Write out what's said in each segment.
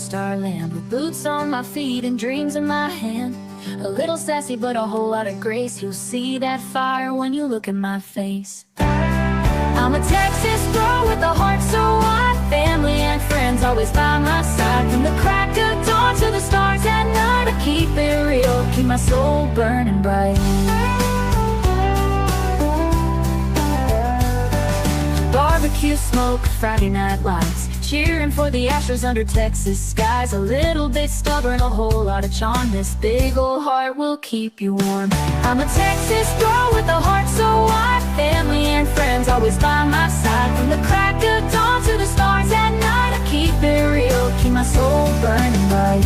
superstar land, with boots on my feet and dreams in my hand. A little sassy but a whole lot of grace. You'll see that fire when you look in my face. I'm a Texas girl with a heart so wide, family and friends always by my side. From the crack of dawn to the stars at night, I keep it real, keep my soul burning bright. Barbecue smoke, Friday night lights, cheering for the Astros under Texas skies. A little bit stubborn, a whole lot of charm. This big old heart will keep you warm. I'm a Texas girl with a heart so wide, family and friends always by my side. From the crack of dawn to the stars at night, I keep it real, keep my soul burning bright.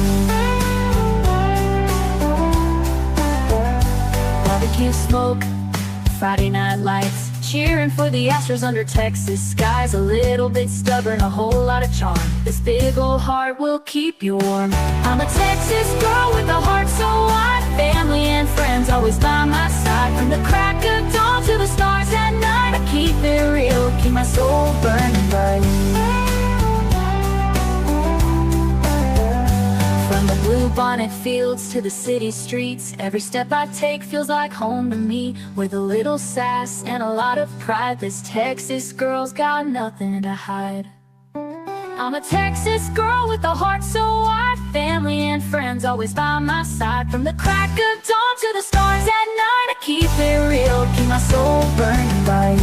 Barbecue smoke, Friday night lights, cheering for the Astros under Texas skies. A little bit stubborn, a whole lot of charm. This big old heart will keep you warm. I'm a Texas girl with a heart so wide, family and friends always by my side. From the crack of dawn to the stars at night, I keep it real, keep my soul burning bright. From the bluebonnet fields to the city streets, every step I take feels like home to me. With a little sass and a lot of pride, this Texas girl's got nothing to hide. I'm a Texas girl with a heart so wide, family and friends always by my side. From the crack of dawn to the stars at night, I keep it real, keep my soul burning bright.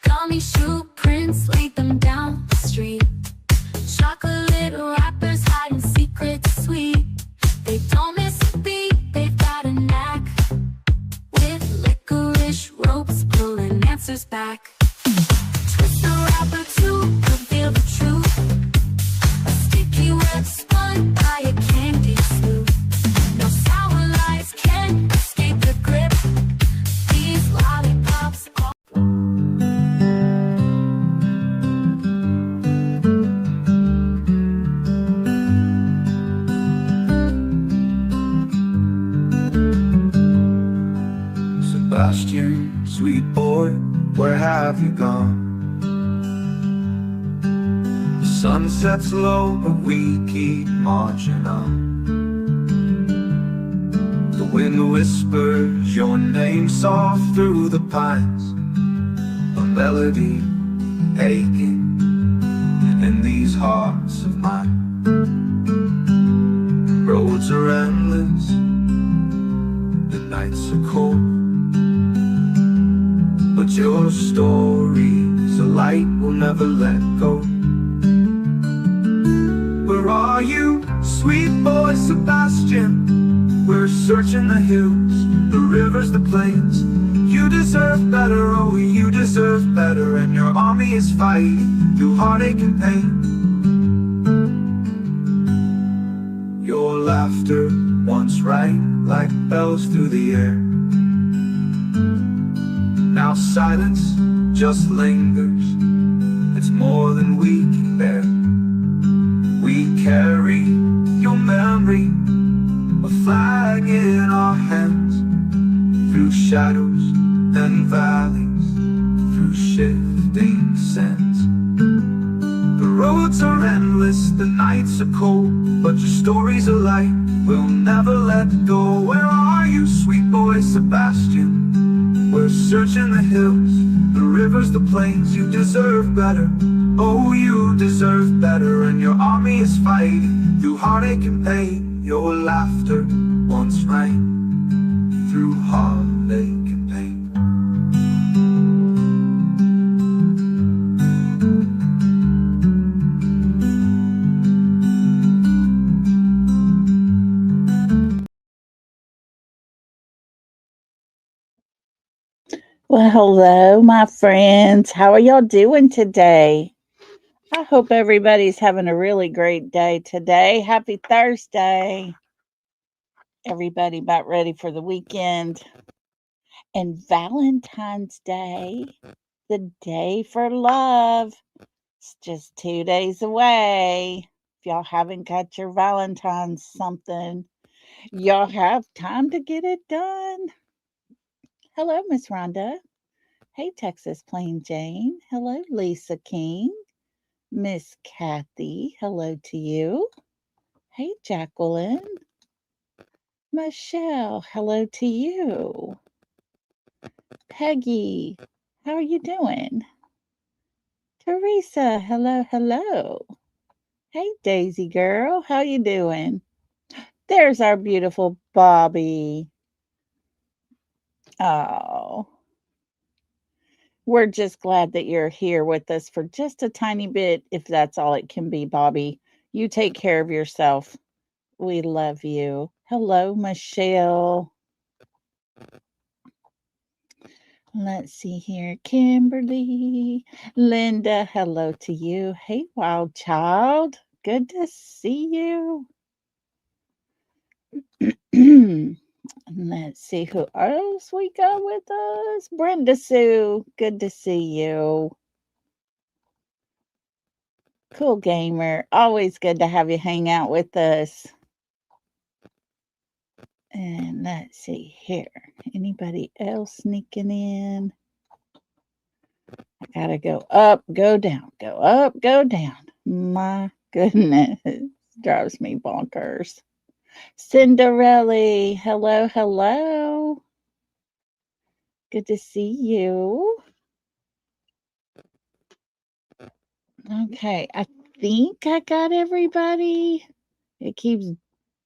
Gummy shoe prints laid them down the street. Chocolate wrappers hiding secrets sweet. They don't miss a beat, they've got a knack. With licorice ropes pulling answers back. Twist the wrapper to reveal the truth. A sticky web spun by a candy smooth. No sour lies can escape the grip. These lollipops are Sebastian, sweet boy, where have you gone? The sun sets low, but we keep marching on. The wind whispers your name soft through the pines, a melody aching in these hearts of mine. Roads are endless, the nights are cold, but your story's a light we'll never let go. Where are you, sweet boy Sebastian? We're searching the hills, the rivers, the plains. You deserve better, oh you deserve better. And your army is fighting through heartache and pain. Your laughter once rang like bells through the air. Now silence just lingers, it's more than we can bear. We carry your memory, a flag in our hands. Through shadows and valleys, through shifting sands. The roads are endless, the nights are cold, but your story's a light we'll never let go. Where are you, sweet boy Sebastian? We're searching the hills, the rivers, the plains. You deserve better, Oh, you deserve better, and your army is fighting through heartache and pain. Your laughter once rang through heartache and pain. Well, hello, my friends. How are y'all doing today? I hope everybody's having a really great day today. Happy Thursday. Everybody about ready for the weekend. And Valentine's Day, the day for love. It's just 2 days away. If y'all haven't got your Valentine's something, y'all have time to get it done. Hello, Miss Rhonda. Hey, Texas Plain Jane. Hello, Lisa King. Miss Kathy. Hello to you. Hey, Jacqueline. Michelle. Hello to you. Peggy. How are you doing? Teresa. Hello, hello. Hey, Daisy girl. How you doing? There's our beautiful Bobby. Oh, we're just glad that you're here with us for just a tiny bit, if that's all it can be, Bobby. You take care of yourself. We love you. Hello, Michelle. Let's see here. Kimberly. Linda, hello to you. Hey, wild child. Good to see you. Let's see who else we got with us. Brenda Sue. Good to see you. Cool gamer. Always good to have you hang out with us. And let's see here. Anybody else sneaking in? I gotta go up, go down, go up, go down. My goodness. Drives me bonkers. Cinderella. Hello, hello. Good to see you. Okay, I think I got everybody. It keeps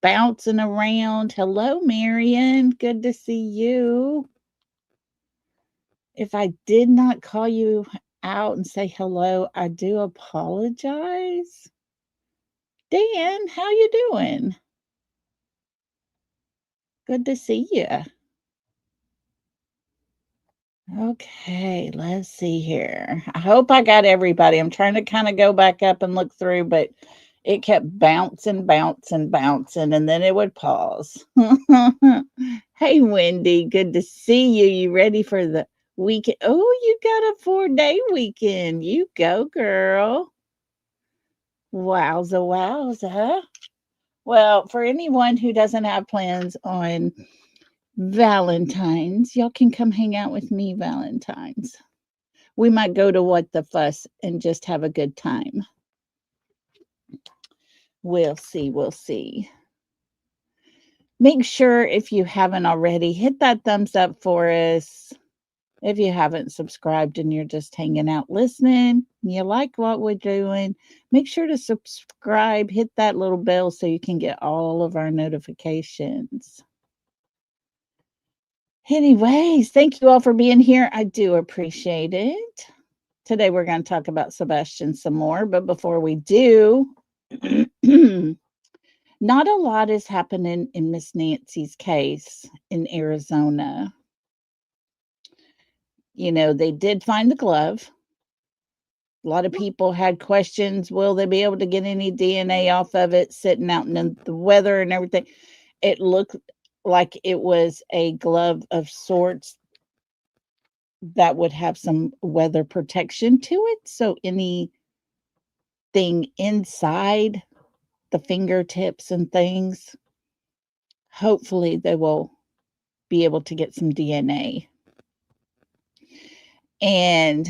bouncing around. Hello, Marion. Good to see you. If I did not call you out and say hello, I do apologize. Dan, how you doing? Good to see you. Okay, let's see here. I hope I got everybody. I'm trying to kind of go back up and look through, but it kept bouncing, bouncing, bouncing, and then it would pause. Hey, Wendy, good to see you. You ready for the weekend? Oh, you got a 4-day weekend. You go, girl. Wowza, wowza. Well, for anyone who doesn't have plans on Valentine's, y'all can come hang out with me Valentine's. We might go to What the Fuss and just have a good time. We'll see, we'll see. Make sure, if you haven't already, hit that thumbs up for us. If you haven't subscribed and you're just hanging out listening, you like what we're doing, make sure to subscribe, hit that little bell so you can get all of our notifications. Anyways, thank you all for being here. I do appreciate it. Today we're going to talk about Sebastian some more, but before we do, not a lot is happening in Miss Nancy's case in Arizona. You know, they did find the glove. A lot of people had questions. Will they be able to get any DNA off of it sitting out in the weather and everything? It looked like it was a glove of sorts that would have some weather protection to it. So anything inside the fingertips and things, hopefully they will be able to get some DNA. And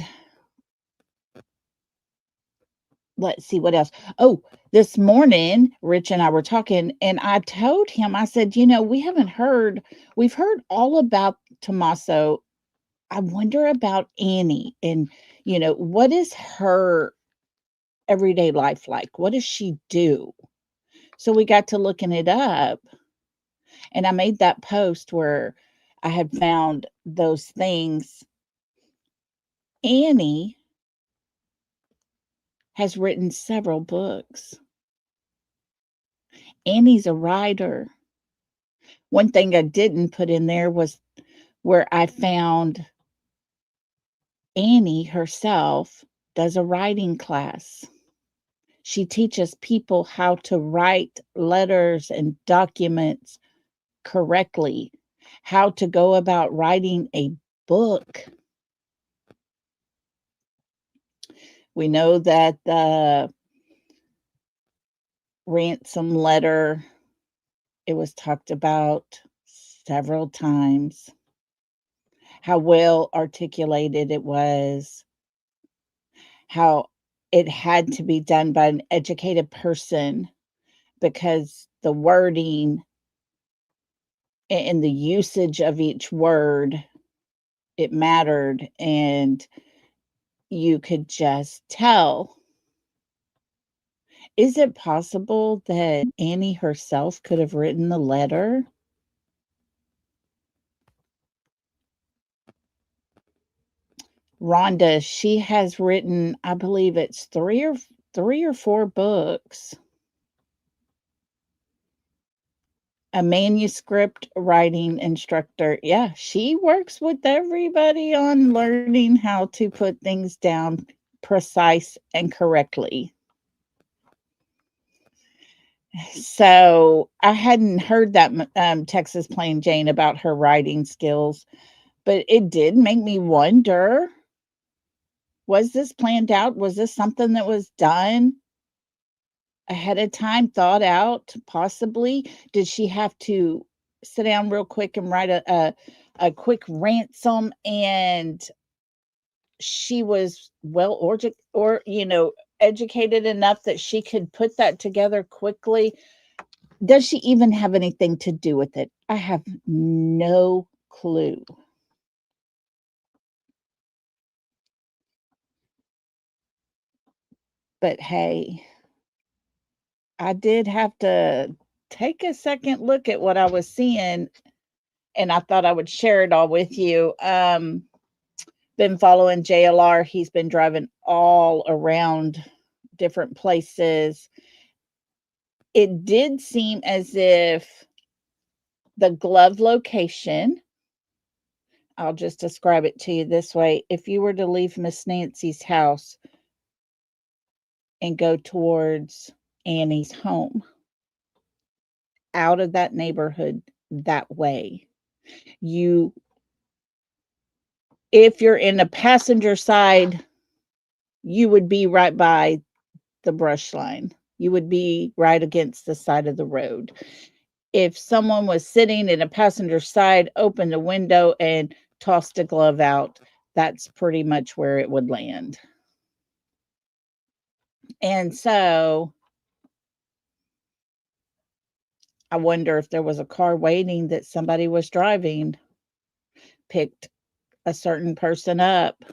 let's see what else. Oh, this morning, Rich and I were talking, and I told him, I said, you know, we've heard all about Tommaso. I wonder about Annie, and, you know, what is her everyday life like? What does she do? So we got to looking it up, and I made that post where I had found those things. Annie has written several books. Annie's a writer. One thing I didn't put in there was where I found Annie herself does a writing class. She teaches people how to write letters and documents correctly, how to go about writing a book. We know that the ransom letter, it was talked about several times, how well articulated it was, how it had to be done by an educated person because the wording and the usage of each word, it mattered, and you could just tell. Is it possible that Annie herself could have written the letter? Rhonda, she has written, I believe it's three or four books. A manuscript writing instructor. Yeah, she works with everybody on learning how to put things down precise and correctly. So I hadn't heard that Texas Plain Jane about her writing skills, but it did make me wonder, was this planned out? Was this something that was done ahead of time, thought out, possibly? Did she have to sit down real quick and write a quick ransom, and she was educated enough that she could put that together quickly? Does she even have anything to do with it? I have no clue. But hey, I did have to take a second look at what I was seeing, and I thought I would share it all with you. Been following JLR. He's been driving all around different places. It did seem as if the glove location, I'll just describe it to you this way. If you were to leave Miss Nancy's house and go towards Annie's home, out of that neighborhood that way, you, if you're in the passenger side, you would be right by the brush line. You would be right against the side of the road. If someone was sitting in a passenger side, opened the window and tossed a glove out, that's pretty much where it would land. And so I wonder if there was a car waiting that somebody was driving, picked a certain person up,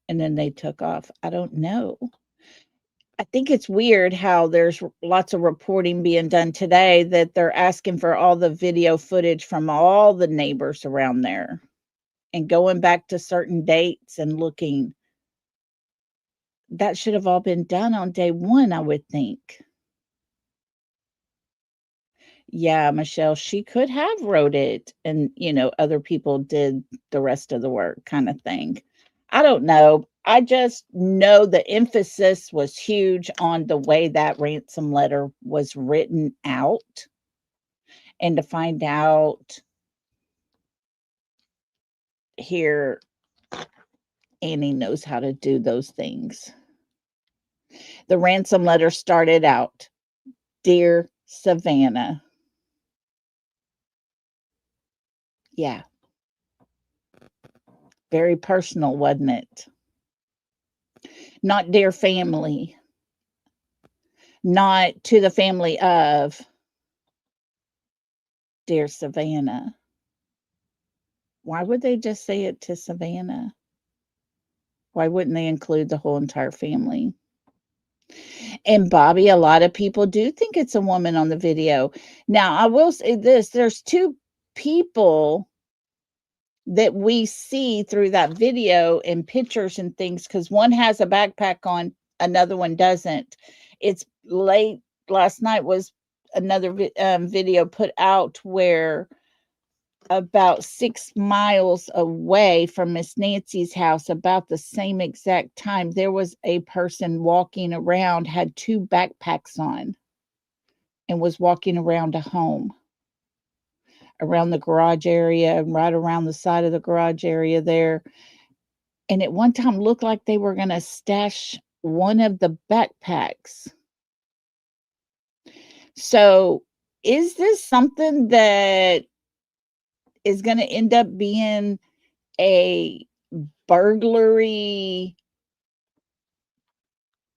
and then they took off. I don't know. I think it's weird how there's lots of reporting being done today that they're asking for all the video footage from all the neighbors around there and going back to certain dates and looking. That should have all been done on day one, I would think. Yeah, Michelle, she could have wrote it and, other people did the rest of the work kind of thing. I don't know. I just know the emphasis was huge on the way that ransom letter was written out, and to find out here, Annie knows how to do those things. The ransom letter started out, "Dear Savannah." Yeah, very personal, wasn't it? Not "Dear family," not "to the family of," "Dear Savannah." Why would they just say it to Savannah? Why wouldn't they include the whole entire family? And Bobby, a lot of people do think it's a woman on the video. Now, I will say this, there's two people that we see through that video and pictures and things, because one has a backpack on, another one doesn't. It's late last night was another video put out where about 6 miles away from Miss Nancy's house, about the same exact time, there was a person walking around, had two backpacks on, and was walking around a home, around the garage area, and right around the side of the garage area there. And at one time looked like they were going to stash one of the backpacks. So, is this something that is going to end up being a burglary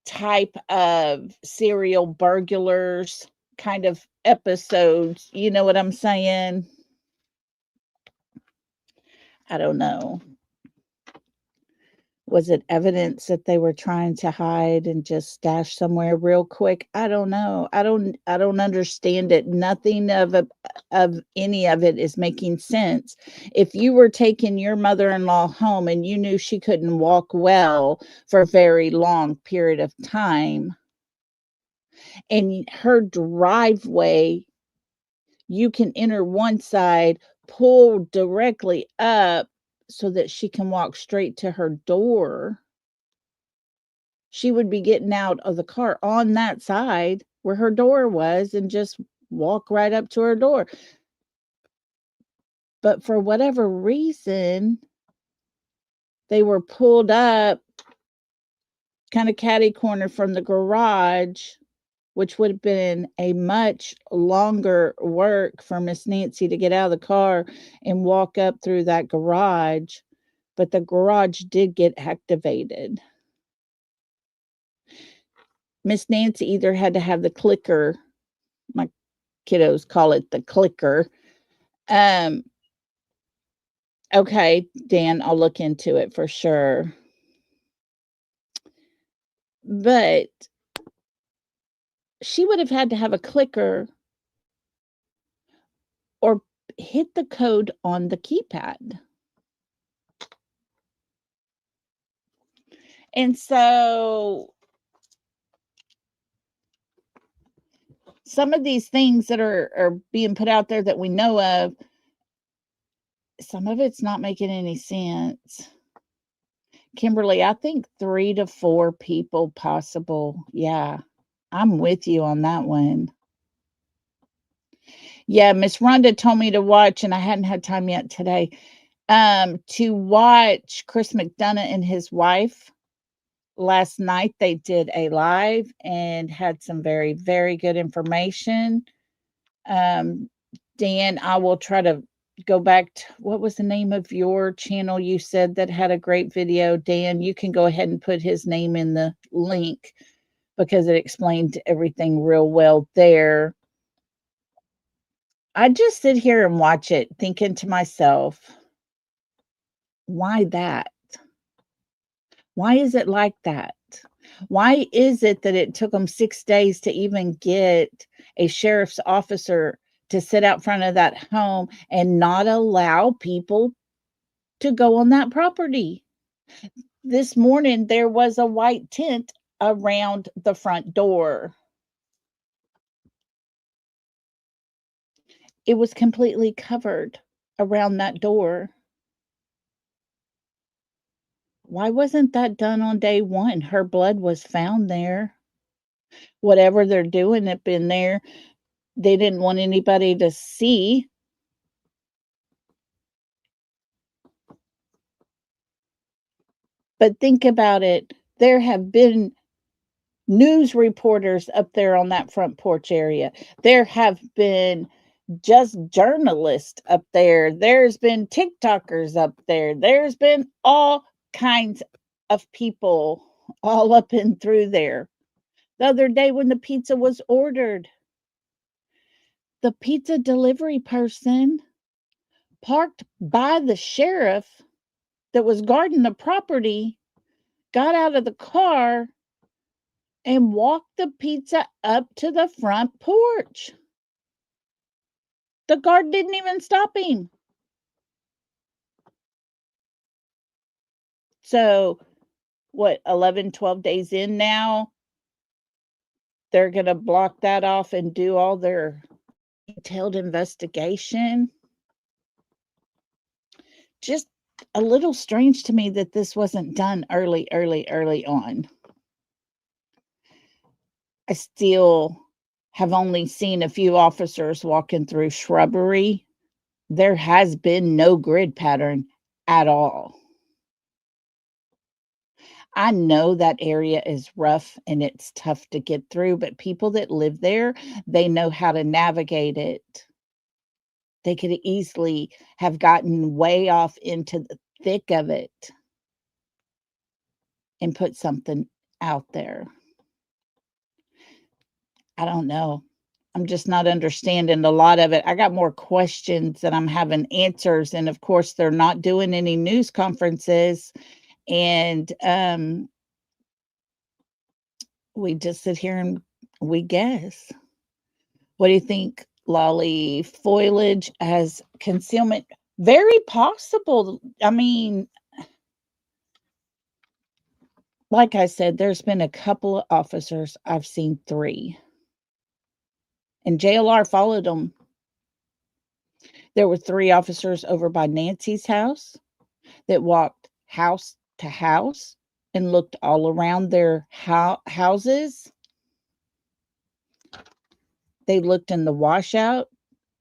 type of serial burglars kind of episodes? You know what I'm saying? I don't know. Was it evidence that they were trying to hide and just stash somewhere real quick? I don't know. I don't understand it. Nothing of any of it is making sense. If you were taking your mother-in-law home and you knew she couldn't walk well for a very long period of time, and her driveway, you can enter one side, pull directly up so that she can walk straight to her door, she would be getting out of the car on that side where her door was and just walk right up to her door. But for whatever reason, they were pulled up kind of catty corner from the garage, which would have been a much longer work for Miss Nancy to get out of the car and walk up through that garage. But the garage did get activated. Miss Nancy either had to have the clicker, my kiddos call it the clicker. Okay, Dan, I'll look into it for sure. But she would have had to have a clicker or hit the code on the keypad. And so some of these things that are being put out there that we know of, some of it's not making any sense. Kimberly, I think 3 to 4 people possible. Yeah, I'm with you on that one. Yeah, Miss Rhonda told me to watch, and I hadn't had time yet today, to watch Chris McDonough and his wife. Last night they did a live and had some very, very good information. Dan, I will try to go back to, what was the name of your channel you said that had a great video? Dan, you can go ahead and put his name in the link because it explained everything real well there. I just sit here and watch it thinking to myself, why that? Why is it like that? Why is it that it took them 6 days to even get a sheriff's officer to sit out front of that home and not allow people to go on that property? This morning, there was a white tent around the front door. It was completely covered around that door. Why wasn't that done on day one? Her blood was found there. Whatever they're doing up in there, they didn't want anybody to see. But think about it. There have been news reporters up there on that front porch area. There have been just journalists up there. There's been TikTokers up there. There's been all kinds of people all up and through there. The other day when the pizza was ordered, the pizza delivery person parked by the sheriff that was guarding the property got out of the car and walked the pizza up to the front porch. The guard didn't even stop him. So, what, 11, 12 days in now, they're going to block that off and do all their detailed investigation. Just a little strange to me that this wasn't done early on. I still have only seen a few officers walking through shrubbery. There has been no grid pattern at all. I know that area is rough and it's tough to get through, but people that live there, they know how to navigate it. They could easily have gotten way off into the thick of it and put something out there. I don't know. I'm just not understanding a lot of it. I got more questions than I'm having answers. And of course, they're not doing any news conferences. And we just sit here and we guess. What do you think, Lolly? Foliage as concealment? Very possible. I mean, like I said, there's been a couple of officers. I've seen 3. And JLR followed them. There were 3 officers over by Nancy's house that walked house to house and looked all around their houses. They looked in the washout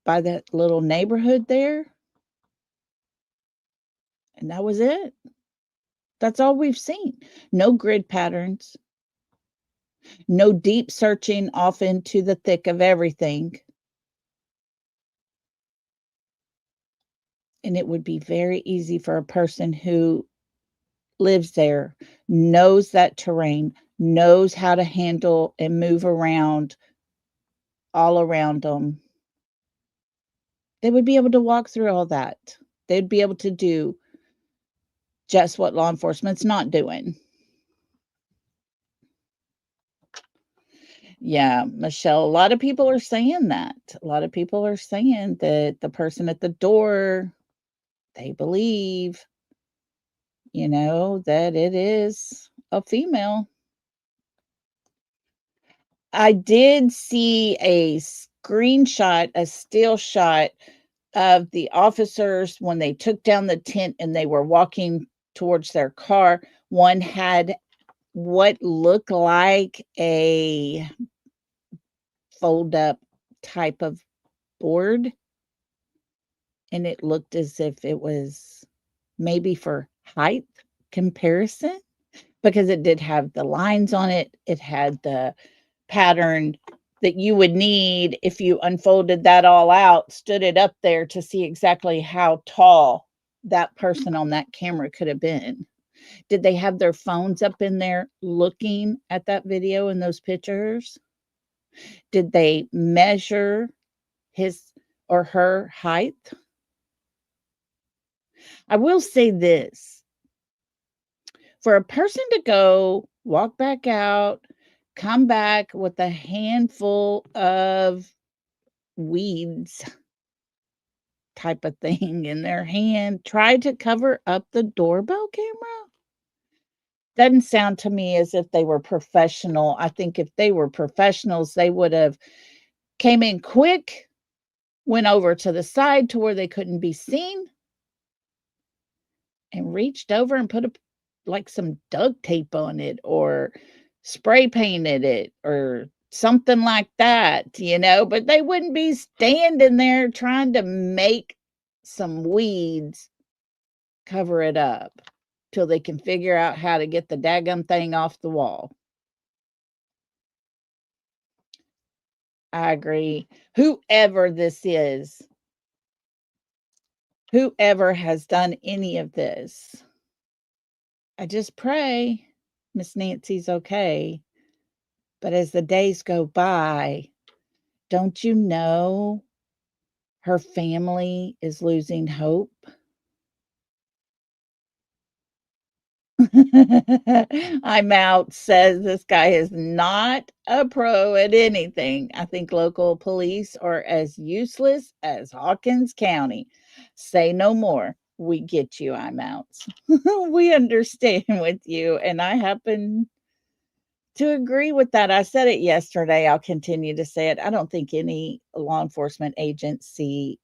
by that little neighborhood there. And that was it. That's all we've seen. No grid patterns. No deep searching off into the thick of everything. And it would be very easy for a person who lives there, knows that terrain, knows how to handle and move around all around them. They would be able to walk through all that. They'd be able to do just what law enforcement's not doing. Yeah, Michelle, a lot of people are saying that. A lot of people are saying that the person at the door, they believe, that it is a female. I did see a screenshot, a still shot of the officers when they took down the tent and they were walking towards their car. One had what looked like a fold up type of board, and it looked as if it was maybe for height comparison, because it did have the lines on it. It had the pattern that you would need if you unfolded that all out, stood it up there to see exactly how tall that person on that camera could have been. Did they have their phones up in there looking at that video and those pictures? Did they measure his or her height? I will say this. For a person to go walk back out, come back with a handful of weeds type of thing in their hand, try to cover up the doorbell camera, doesn't sound to me as if they were professional. I think if they were professionals, they would have came in quick, went over to the side to where they couldn't be seen, and reached over and put like some duct tape on it or spray painted it or something like that, but they wouldn't be standing there trying to make some weeds cover it up till they can figure out how to get the daggum thing off the wall. I agree. Whoever this is, whoever has done any of this, I just pray Miss Nancy's okay. But as the days go by, don't you know her family is losing hope? I'm out says this guy is not a pro at anything. I think local police are as useless as Hawkins County. Say no more. We get you, I'm out. We understand with you. And I happen to agree with that. I said it yesterday. I'll continue to say it. I don't think any law enforcement agency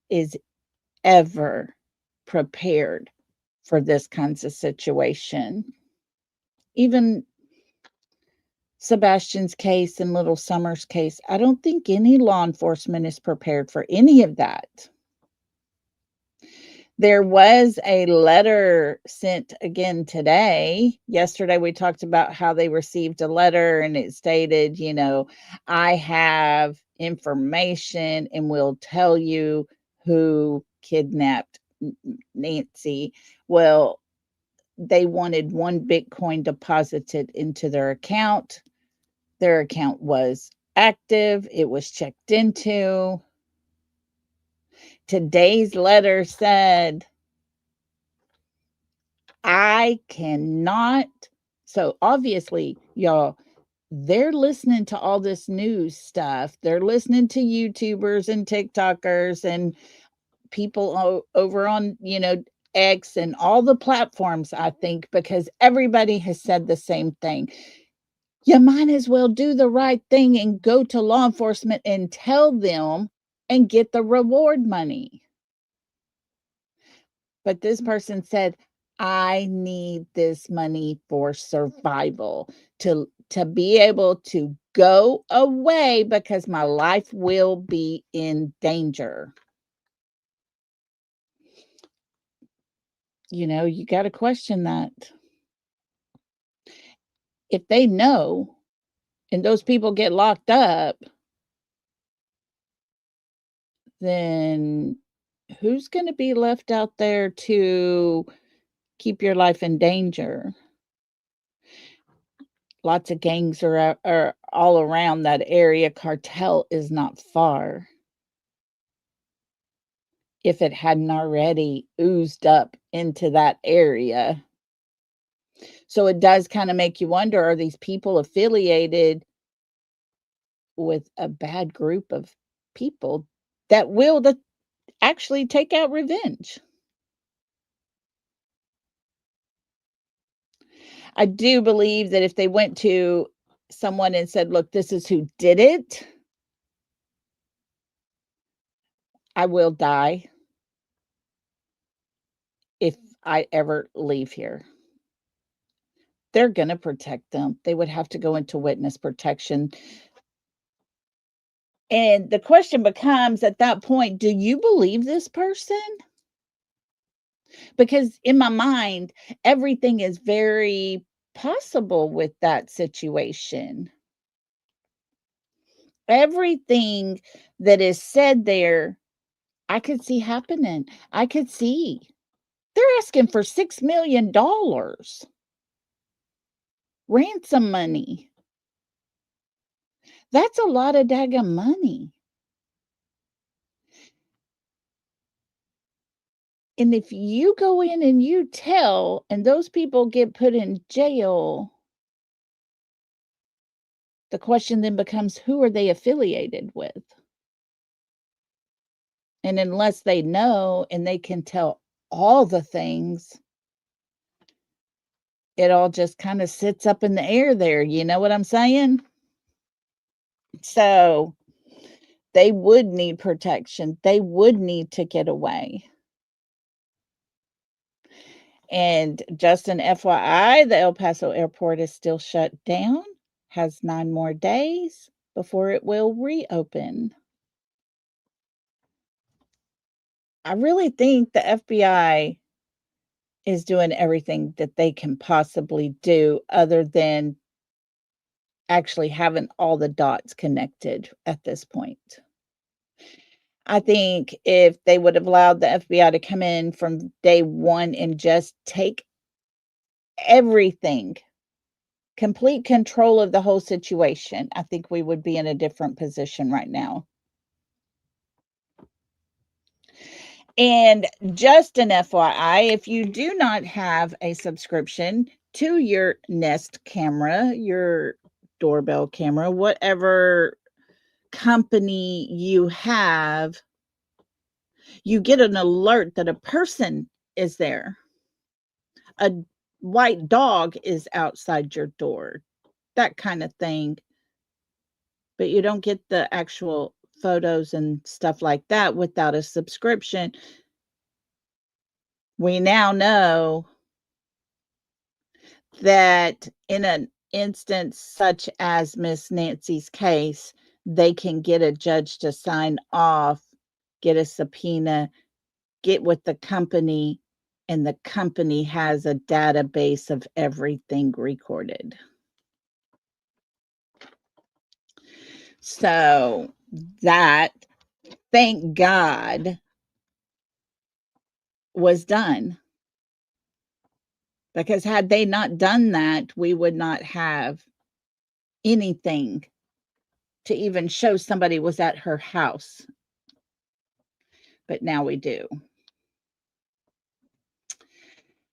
is ever prepared for this kinds of situation. Even Sebastian's case and Little Summer's case, I don't think any law enforcement is prepared for any of that. There was a letter sent again today. Yesterday, we talked about how they received a letter and it stated, I have information and will tell you who kidnapped Nancy. Well, they wanted 1 Bitcoin deposited into their account. Their account was active, it was checked into. Today's letter said, I cannot. So obviously, y'all, they're listening to all this news stuff. They're listening to YouTubers and TikTokers and people over on, X and all the platforms, I think, because everybody has said the same thing. You might as well do the right thing and go to law enforcement and tell them and get the reward money. But this person said, I need this money for survival to be able to go away because my life will be in danger. You got to question that. If they know and those people get locked up, then who's going to be left out there to keep your life in danger? Lots of gangs are all around that area. Cartel is not far. If it hadn't already oozed up into that area. So it does kind of make you wonder, are these people affiliated with a bad group of people that will actually take out revenge? I do believe that if they went to someone and said, look, this is who did it, I will die if I ever leave here. They're going to protect them. They would have to go into witness protection. And the question becomes at that point, do you believe this person? Because in my mind, everything is very possible with that situation. Everything that is said there, I could see happening. I could see. They're asking for $6 million ransom money. That's a lot of daggum money. And if you go in and you tell, and those people get put in jail, the question then becomes, who are they affiliated with? And unless they know and they can tell all the things, it all just kind of sits up in the air there. You know what I'm saying? So they would need protection. They would need to get away. And just an FYI, the El Paso airport is still shut down, has 9 more days before it will reopen. I really think the FBI is doing everything that they can possibly do other than actually having all the dots connected at this point. I think if they would have allowed the FBI to come in from day one and just take everything, complete control of the whole situation, I think we would be in a different position right now. And just an FYI, if you do not have a subscription to your Nest camera, your doorbell camera, whatever company you have, you get an alert that a person is there. A white dog is outside your door, that kind of thing. But you don't get the actual photos and stuff like that without a subscription. We now know that in an instance such as Miss Nancy's case, they can get a judge to sign off, get a subpoena, get with the company, and the company has a database of everything recorded. So that, thank God, was done. Because had they not done that, we would not have anything to even show somebody was at her house. But now we do.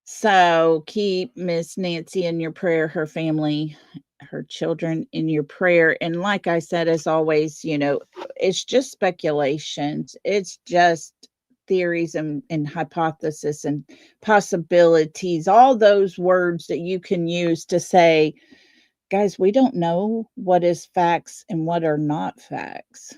So keep Miss Nancy in your prayer, her family, her children in your prayer. And like I said, as always, it's just speculations. It's just theories and hypothesis and possibilities, all those words that you can use to say, guys, we don't know what is facts and what are not facts.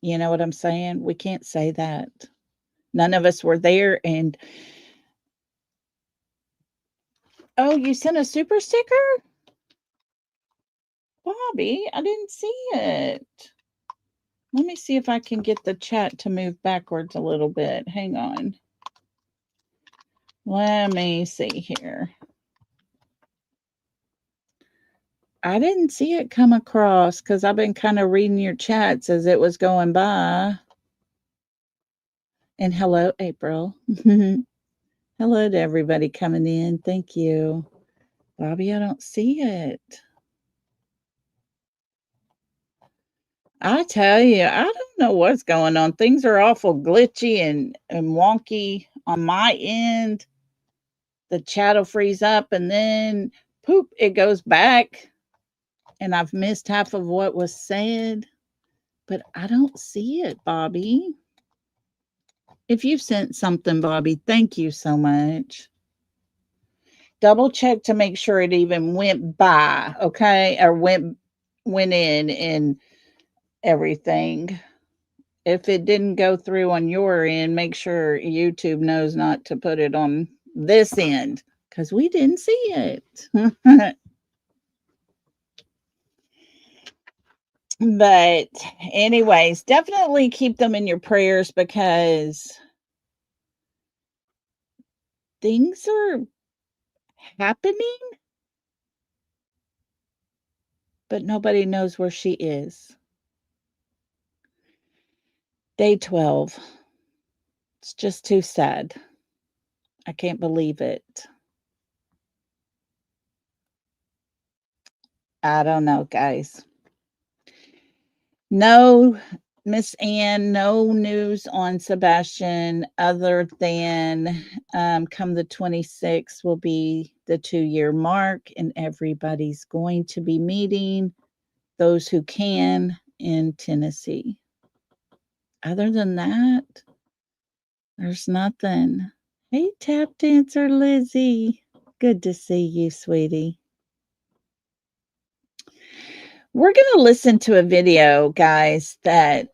You know what I'm saying? We can't say that. None of us were there. And oh, you sent a super sticker? Bobby, I didn't see it. Let me see if I can get the chat to move backwards a little bit. Hang on. Let me see here. I didn't see it come across because I've been kind of reading your chats as it was going by. And hello, April. Hello to everybody coming in. Thank you. Bobby, I don't see it. I tell you, I don't know what's going on. Things are awful glitchy and wonky on my end. The chat will freeze up and then poop, it goes back. And I've missed half of what was said. But I don't see it, Bobby. If you've sent something, Bobby, thank you so much. Double check to make sure it even went by, okay? Or went in and everything. If it didn't go through on your end, make sure YouTube knows not to put it on this end because we didn't see it. But anyways, definitely keep them in your prayers because things are happening, but nobody knows where she is. Day 12. It's just too sad. I can't believe it. I don't know, guys. No, Miss Ann, no news on Sebastian other than come the 26th will be the 2-year mark, and everybody's going to be meeting those who can in Tennessee. Other than that, there's nothing. Hey, tap dancer Lizzie. Good to see you, sweetie. We're going to listen to a video, guys, that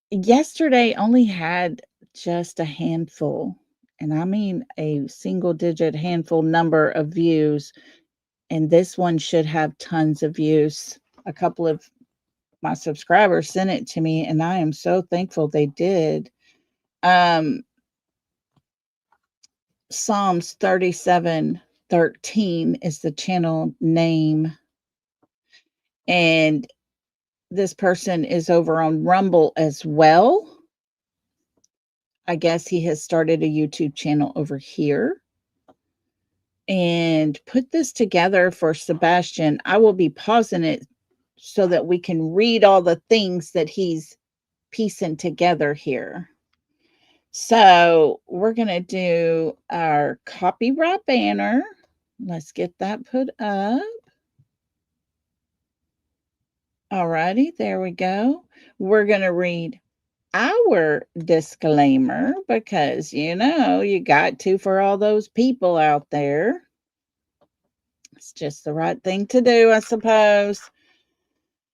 yesterday only had just a handful, and I mean a single-digit handful number of views, and this one should have tons of views. A couple of my subscribers sent it to me, and I am so thankful they did. Psalms 37:13 is the channel name. And this person is over on Rumble as well. I guess he has started a YouTube channel over here. and put this together for Sebastian. I will be pausing it so that we can read all the things that he's piecing together here. So we're going to do our copyright banner. Let's get that put up. All righty, there we go. We're going to read our disclaimer because, you got to for all those people out there. It's just the right thing to do, I suppose.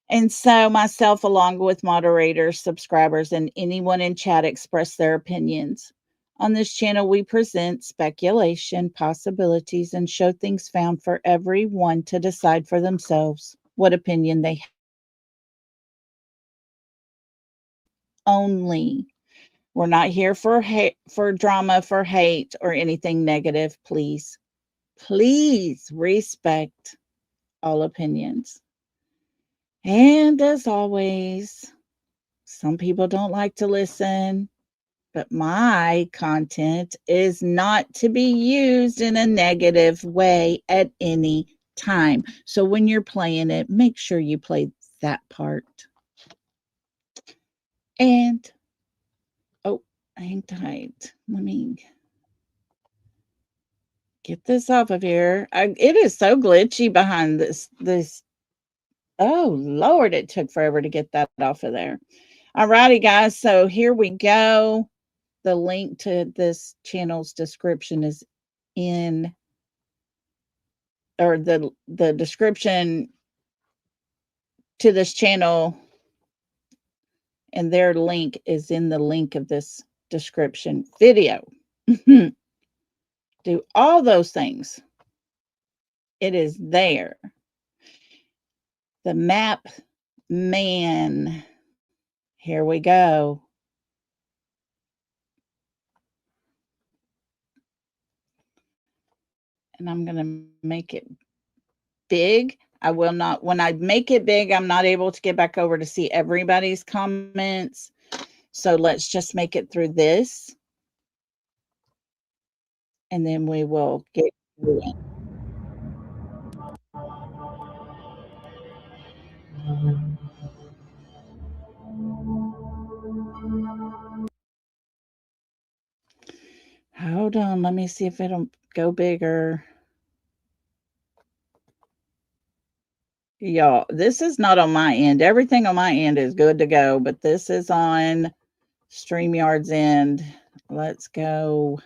And so myself, along with moderators, subscribers, and anyone in chat express their opinions. On this channel, we present speculation, possibilities, and show things found for everyone to decide for themselves what opinion they have. Only. We're not here for hate, for drama, for hate, or anything negative. Please, please respect all opinions. And as always, some people don't like to listen, but my content is not to be used in a negative way at any time. So when you're playing it, make sure you play that part. And, hang tight. Let me get this off of here. It is so glitchy behind this. Oh, Lord, it took forever to get that off of there. All righty, guys. So here we go. The link to this channel's description is in, or the description to this channel, and their link is in the link of this description video. Do all those things. It is there. The map man. Here we go. And I'm going to make it big. I will not, when I make it big, I'm not able to get back over to see everybody's comments. So let's just make it through this. And then we will get through it. Hold on, let me see if it'll go bigger. Y'all, this is not on my end. Everything on my end is good to go, but this is on StreamYard's end. Let's go.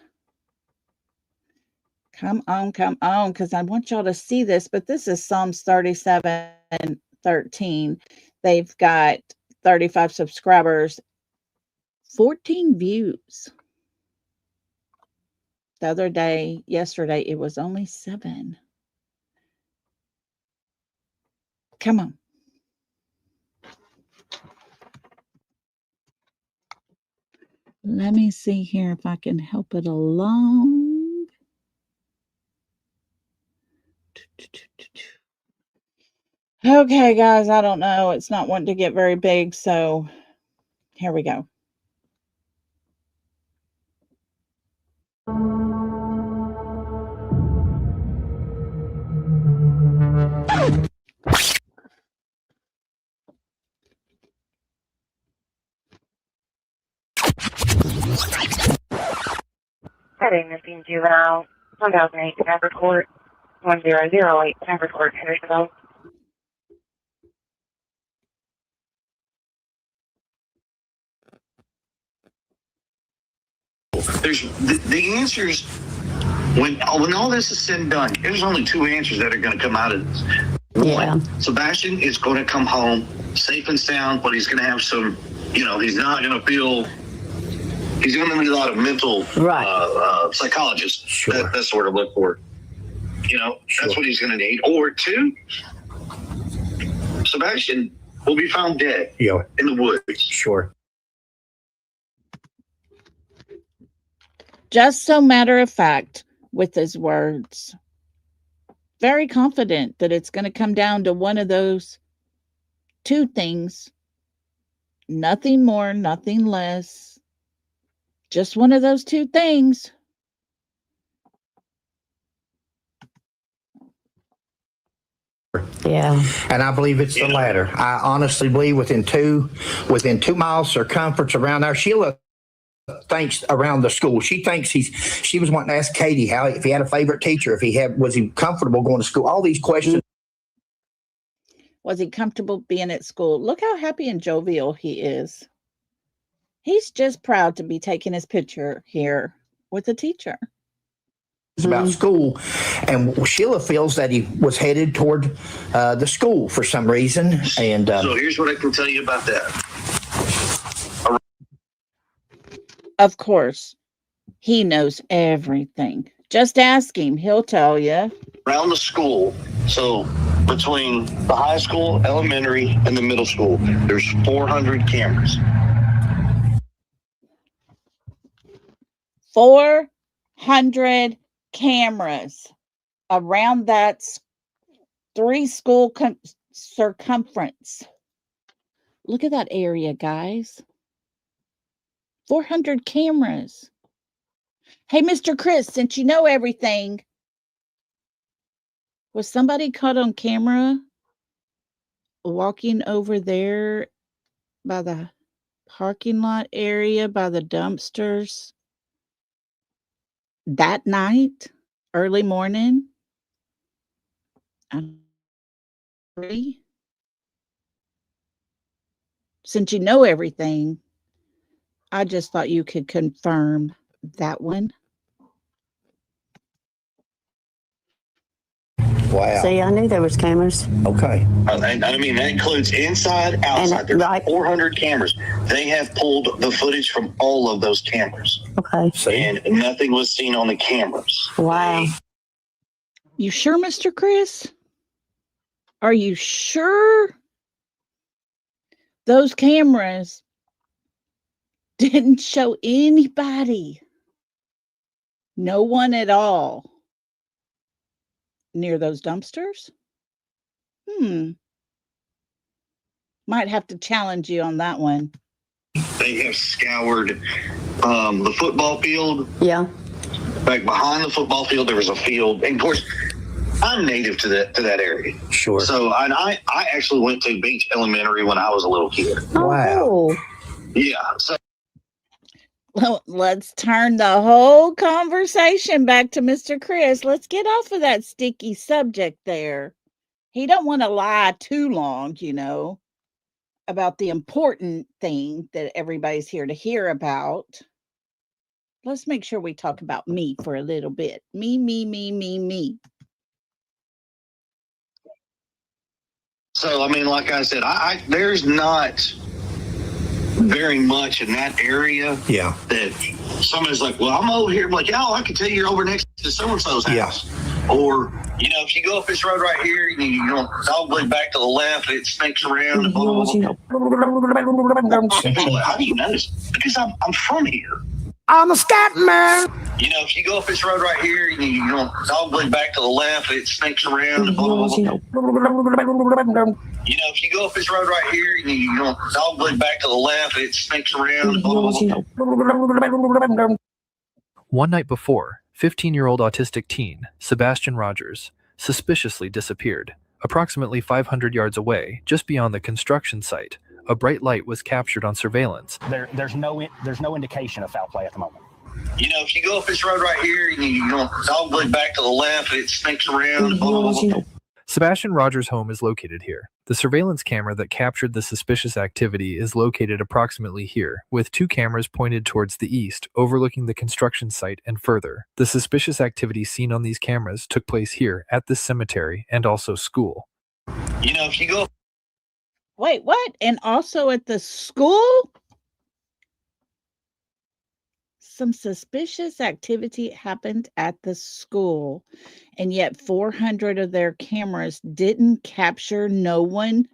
Come on, because I want y'all to see this, but this is Psalms 37:13. They've got 35 subscribers, 14 views. The other day, yesterday, it was only 7. Come on. Let me see here if I can help it along. Okay, guys, I don't know. It's not wanting to get very big, so here we go. Heading missing juvenile, 1008 Sanford Court, 1008 Sanford Court, Hendersonville. There's the answers when all this is said and done. There's only 2 answers that are going to come out of this. One, Sebastian is going to come home safe and sound, but he's going to have some. He's not going to feel. He's going to need a lot of mental psychologists. Sure. That's what to look for. That's what he's going to need. Or 2, Sebastian will be found dead in the woods. Sure. Just so matter of fact with his words. Very confident that it's going to come down to one of those 2 things. Nothing more, nothing less. Just one of those 2 things. Yeah. And I believe it's the latter. I honestly believe within 2 miles circumference around there, Sheila thinks around the school. She thinks she was wanting to ask Katie if he had a favorite teacher, was he comfortable going to school? All these questions. Was he comfortable being at school? Look how happy and jovial he is. He's just proud to be taking his picture here with a teacher. About school, and Sheila feels that he was headed toward the school for some reason. And so here's what I can tell you about that. Of course, he knows everything. Just ask him; he'll tell you. Around the school, so between the high school, elementary, and the middle school, there's 400 cameras. 400 cameras around that 3-school circumference. Look at that area, guys. 400 cameras. Hey, Mr. Chris, since you know everything, was somebody caught on camera walking over there by the parking lot area by the dumpsters that night, early morning? Since you know everything, I just thought you could confirm that one. wow. See, I knew there was cameras. Okay. I mean, that includes inside, outside. There's right. 400 cameras. They have pulled the footage from all of those cameras. Okay. And nothing was seen on the cameras. Wow. You sure, Mr. Chris? Are you sure those cameras didn't show anybody? No one at all near those dumpsters? Might have to challenge you on that one. They have scoured the football field. Yeah. Like behind the football field, there was a field. And of course, I'm native to that area. Sure. So I actually went to Beach Elementary when I was a little kid. Wow. Yeah. So Well, let's turn the whole conversation back to Mr. Chris. Let's get off of that sticky subject there. He don't want to lie too long, about the important thing that everybody's here to hear about. Let's make sure we talk about me for a little bit. Me. So, I mean, like I said, there's not very much in that area that somebody's like, well, I'm over here. I'm like, I can tell you're over next to so-and-so's house. Or, if you go up this road right here, you go dogleg back to the left, it snakes around. And blah, blah, blah. How do you notice? Because I'm from here. I'm a scat man. If you go up this road right here, you go dogleg back to the left, it snakes around. And blah, blah, blah. If you go up this road right here, you go dogleg back to the left, it snakes around. And blah, blah, blah. One night before, 15-year-old autistic teen, Sebastian Rogers, suspiciously disappeared. Approximately 500 yards away, just beyond the construction site, a bright light was captured on surveillance. There's no indication of foul play at the moment. If you go up this road right here, you go dogleg back to the left, it snakes around. And blah, blah, blah. Sebastian Rogers' home is located here. The surveillance camera that captured the suspicious activity is located approximately here, with 2 cameras pointed towards the east, overlooking the construction site and further. The suspicious activity seen on these cameras took place here at this cemetery and also school. If you go... Wait, what? And also at the school? Some suspicious activity happened at the school, and yet 400 of their cameras didn't capture no one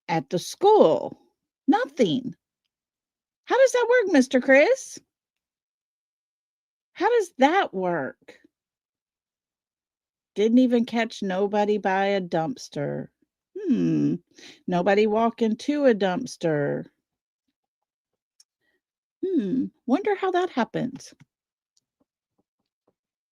at the school. Nothing. How does that work, Mr. Chris? How does that work? Didn't even catch nobody by a dumpster. Nobody walking to a dumpster. Wonder how that happens.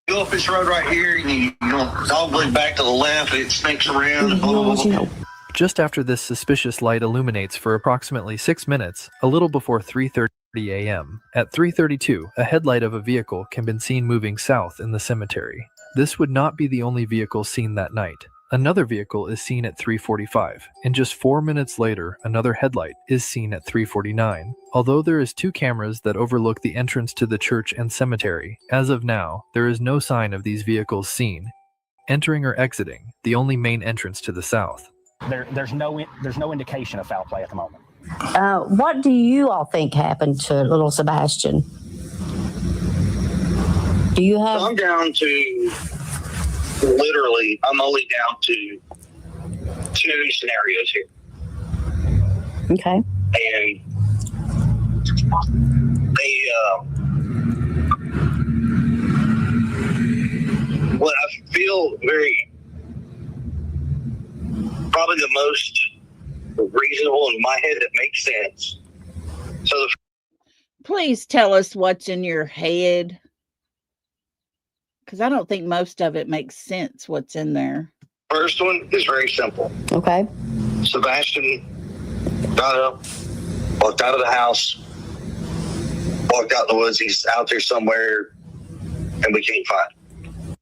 go up this road right here, and you go all the way back to the left, it snakes around. Blah, blah, blah. Just after this suspicious light illuminates for approximately 6 minutes, a little before 3:30 a.m. At 3:32, a headlight of a vehicle can be seen moving south in the cemetery. This would not be the only vehicle seen that night. Another vehicle is seen at 3:45, and just 4 minutes later, another headlight is seen at 3:49. Although there is 2 cameras that overlook the entrance to the church and cemetery, as of now, there is no sign of these vehicles seen entering or exiting the only main entrance to the south. There's no indication of foul play at the moment. What do you all think happened to little Sebastian? Do you have? I'm down to literally. I'm only down to 2 scenarios here, Okay. and they. What I feel probably the most reasonable in my head that makes sense. So Please tell us what's in your head, because I don't think most of it makes sense what's in there. first one is very simple. Okay. Sebastian got up, walked out of the house, walked out in the woods. He's out there somewhere, and we can't find him.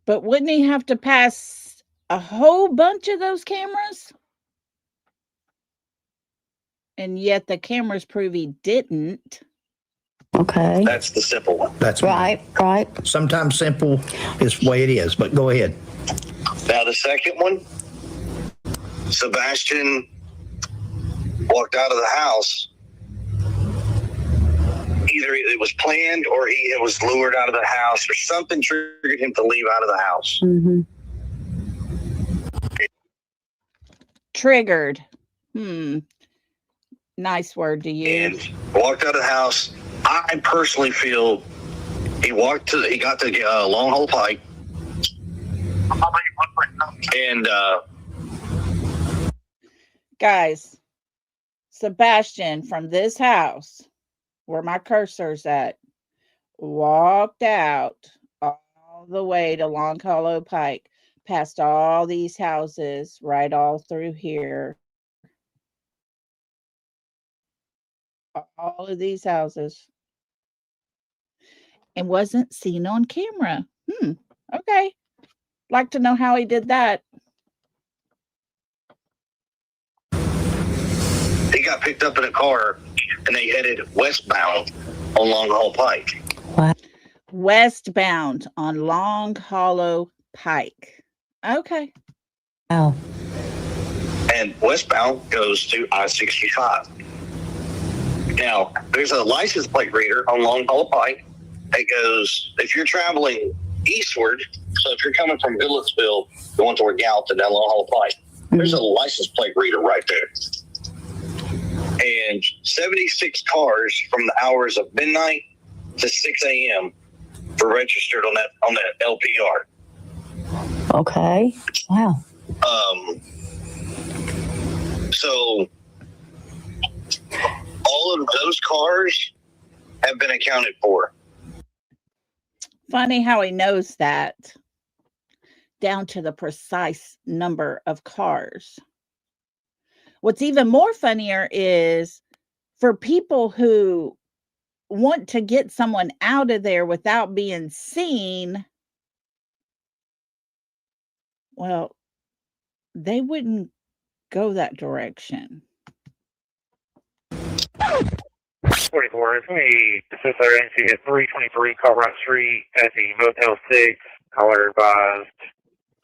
But wouldn't he have to pass a whole bunch of those cameras? And yet the cameras prove he didn't. Okay. That's the simple one. That's Right. Sometimes simple is the way it is, but go ahead. Now the second one, Sebastian walked out of the house. Either it was planned or he was lured out of the house, or something triggered him to leave out of the house. Mm-hmm. Triggered. Nice word to And use. walked out of the house. I personally feel he got to Long Hole Pike, and Guys, Sebastian from this house, where my cursor's at, walked out all the way to Long Hollow Pike, past all these houses, right all through here. All of these houses. And wasn't seen on camera. Okay. Like to know how he did that. he got picked up in a car, and they headed westbound on Long Hole Pike. Westbound on Long Hollow Pike. Okay. Oh. And westbound goes to I-65. Now, there's a license plate reader on Long Hollow Pike that goes, if you're traveling eastward, so if you're coming from Goodlettsville going toward Gallatin down Long Hollow Pike, there's a license plate reader right there. And 76 cars from the hours of midnight to 6 a.m. were registered on that LPR. Okay. Wow. So all of those cars have been accounted for. Funny how he knows that, down to the precise number of cars. What's even more funnier is for people who want to get someone out of there without being seen, well, they wouldn't go that direction. 44, it's me, assist our agency at 323 Colorado Street at the Motel 6. Caller advised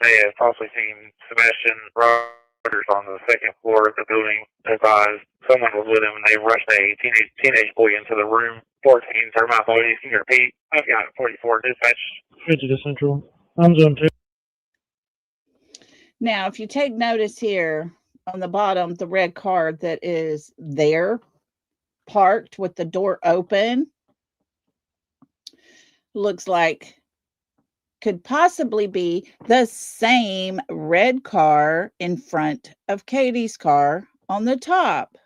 they have possibly seen Sebastian Rogers on the second floor of the building. Advised someone was with him and they rushed a teenage boy into the room. 14, sir, my apologies. Can you repeat? I've got 44 dispatch. 50 to Central. I'm zone 2. Now, if you take notice here on the bottom, the red car that is there, parked with the door open, looks like could possibly be the same red car in front of Katie's car on the top.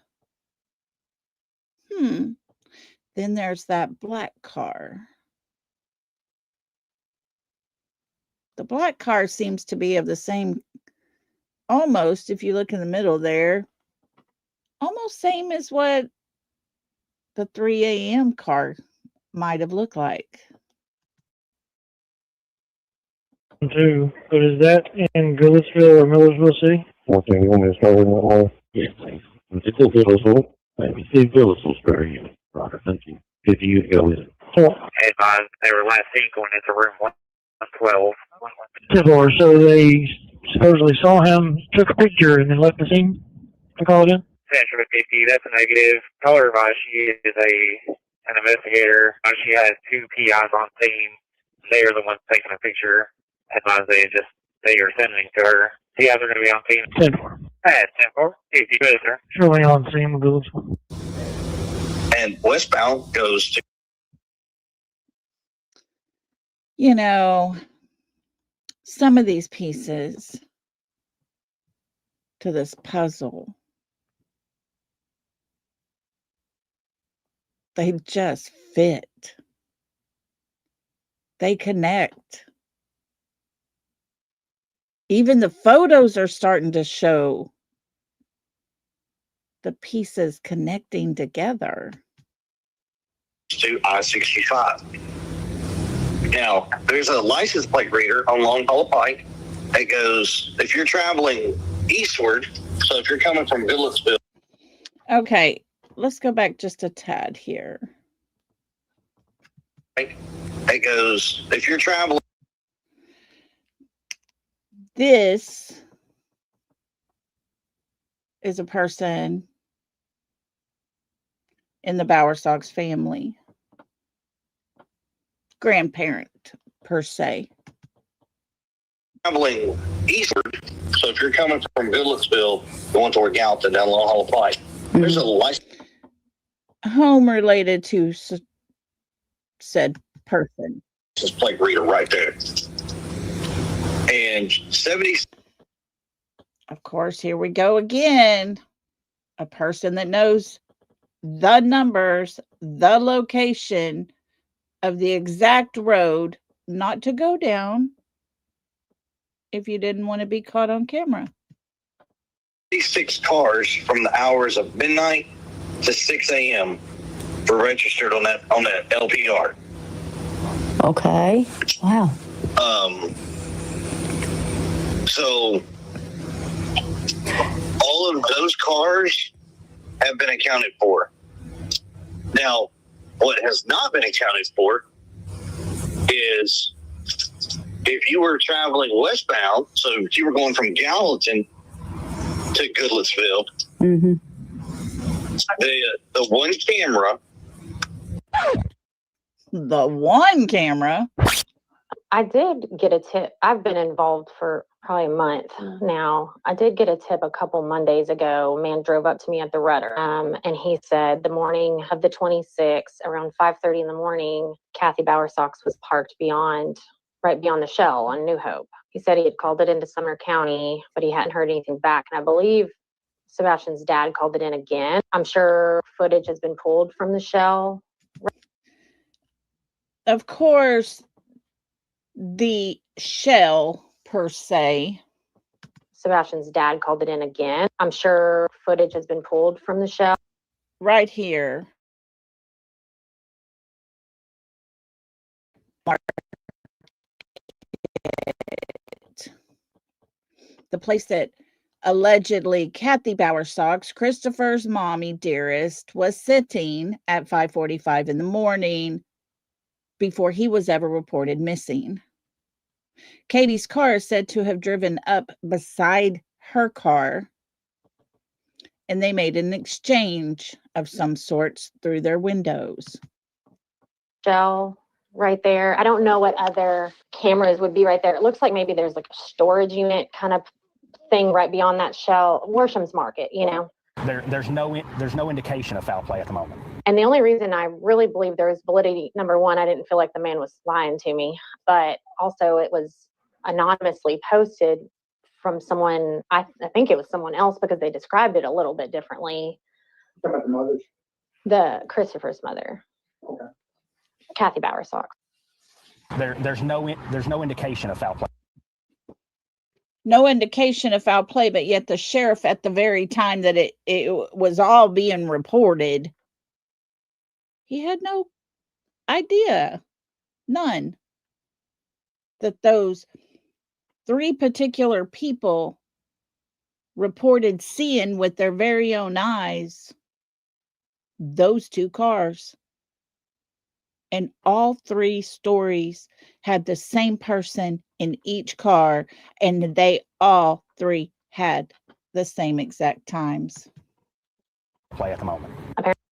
Then there's that black car. The black car seems to be of the same, almost, if you look in the middle there, almost same as what the 3 a.m. car might have looked like. Two, but is that in Goodlettsville or Millersville City? Okay, you want me to start with that one? Yes, please. It's a Goodlettsville. Maybe see Goodlettsville spare you. Roger, thank you. 50 you to go with it. Advised they were last seen going into room 112. 10-4, so they supposedly saw him, took a picture, and then left the scene to call it in? Central 50, that's a negative. Caller advised she is an investigator. She has 2 PIs on scene. They are the ones taking a picture. Advised they are sending to her. PIs are going to be on scene. 10-4. That's 10-4. 50, good, sir. Surely on scene with Goodlettsville. And westbound goes to. You know, some of these pieces to this puzzle, they just fit. They connect. Even the photos are starting to show the pieces connecting together. To I-65. Now, there's a license plate reader on Long Hollow Pike that goes, if you're traveling eastward, so if you're coming from Goodlettsville. Okay, let's go back just a tad here. It goes, if you're traveling. This is a person in the Bowersox family. Grandparent, per se. Traveling eastward, so if you're coming from Goodlettsville, going toward Gallatin down Long Hollow Pike, there's a license. Home related to said person. Plate reader right there. And 70. Of course, here we go again. A person that knows the numbers, the location of the exact road not to go down if you didn't want to be caught on camera. 6 cars from the hours of midnight to 6 a.m. were registered on that LPR. Okay. Wow. So all of those cars have been accounted for. Now, what has not been accounted for is if you were traveling westbound, so if you were going from Gallatin to Goodlettsville, the one camera. The one camera. I did get a tip. I've been involved for probably a month now. I did get a tip a couple Mondays ago. A man drove up to me at the rudder, and he said the morning of the 26th, around 5:30 in the morning, Kathy Bowersox was parked right beyond the Shell on New Hope. He said he had called it into Sumner County, but he hadn't heard anything back. And I believe Sebastian's dad called it in again. I'm sure footage has been pulled from the Shell. Of course, the Shell per se. Sebastian's dad called it in again. I'm sure footage has been pulled from the Shell. Right here. The place that allegedly Kathy Bowersox, Christopher's mommy dearest, was sitting at 5:45 in the morning before he was ever reported missing. Katie's car is said to have driven up beside her car, and they made an exchange of some sorts through their windows. Shell right there. I don't know what other cameras would be right there. It looks like maybe there's like a storage unit kind of thing right beyond that Shell. Worsham's Market, you know. There's no indication of foul play at the moment. And the only reason I really believe there is validity, number one, I didn't feel like the man was lying to me, but also it was anonymously posted from someone, I think it was someone else because they described it a little bit differently. Talking about the mothers? The Christopher's mother. Okay. Kathy Bowersox. There's no indication of foul play. No indication of foul play, but yet the sheriff, at the very time that it was all being reported, he had no idea, none, that those 3 particular people reported seeing with their very own eyes those 2 cars. And all 3 stories had the same person in each car, and they all 3 had the same exact times. Play at the moment.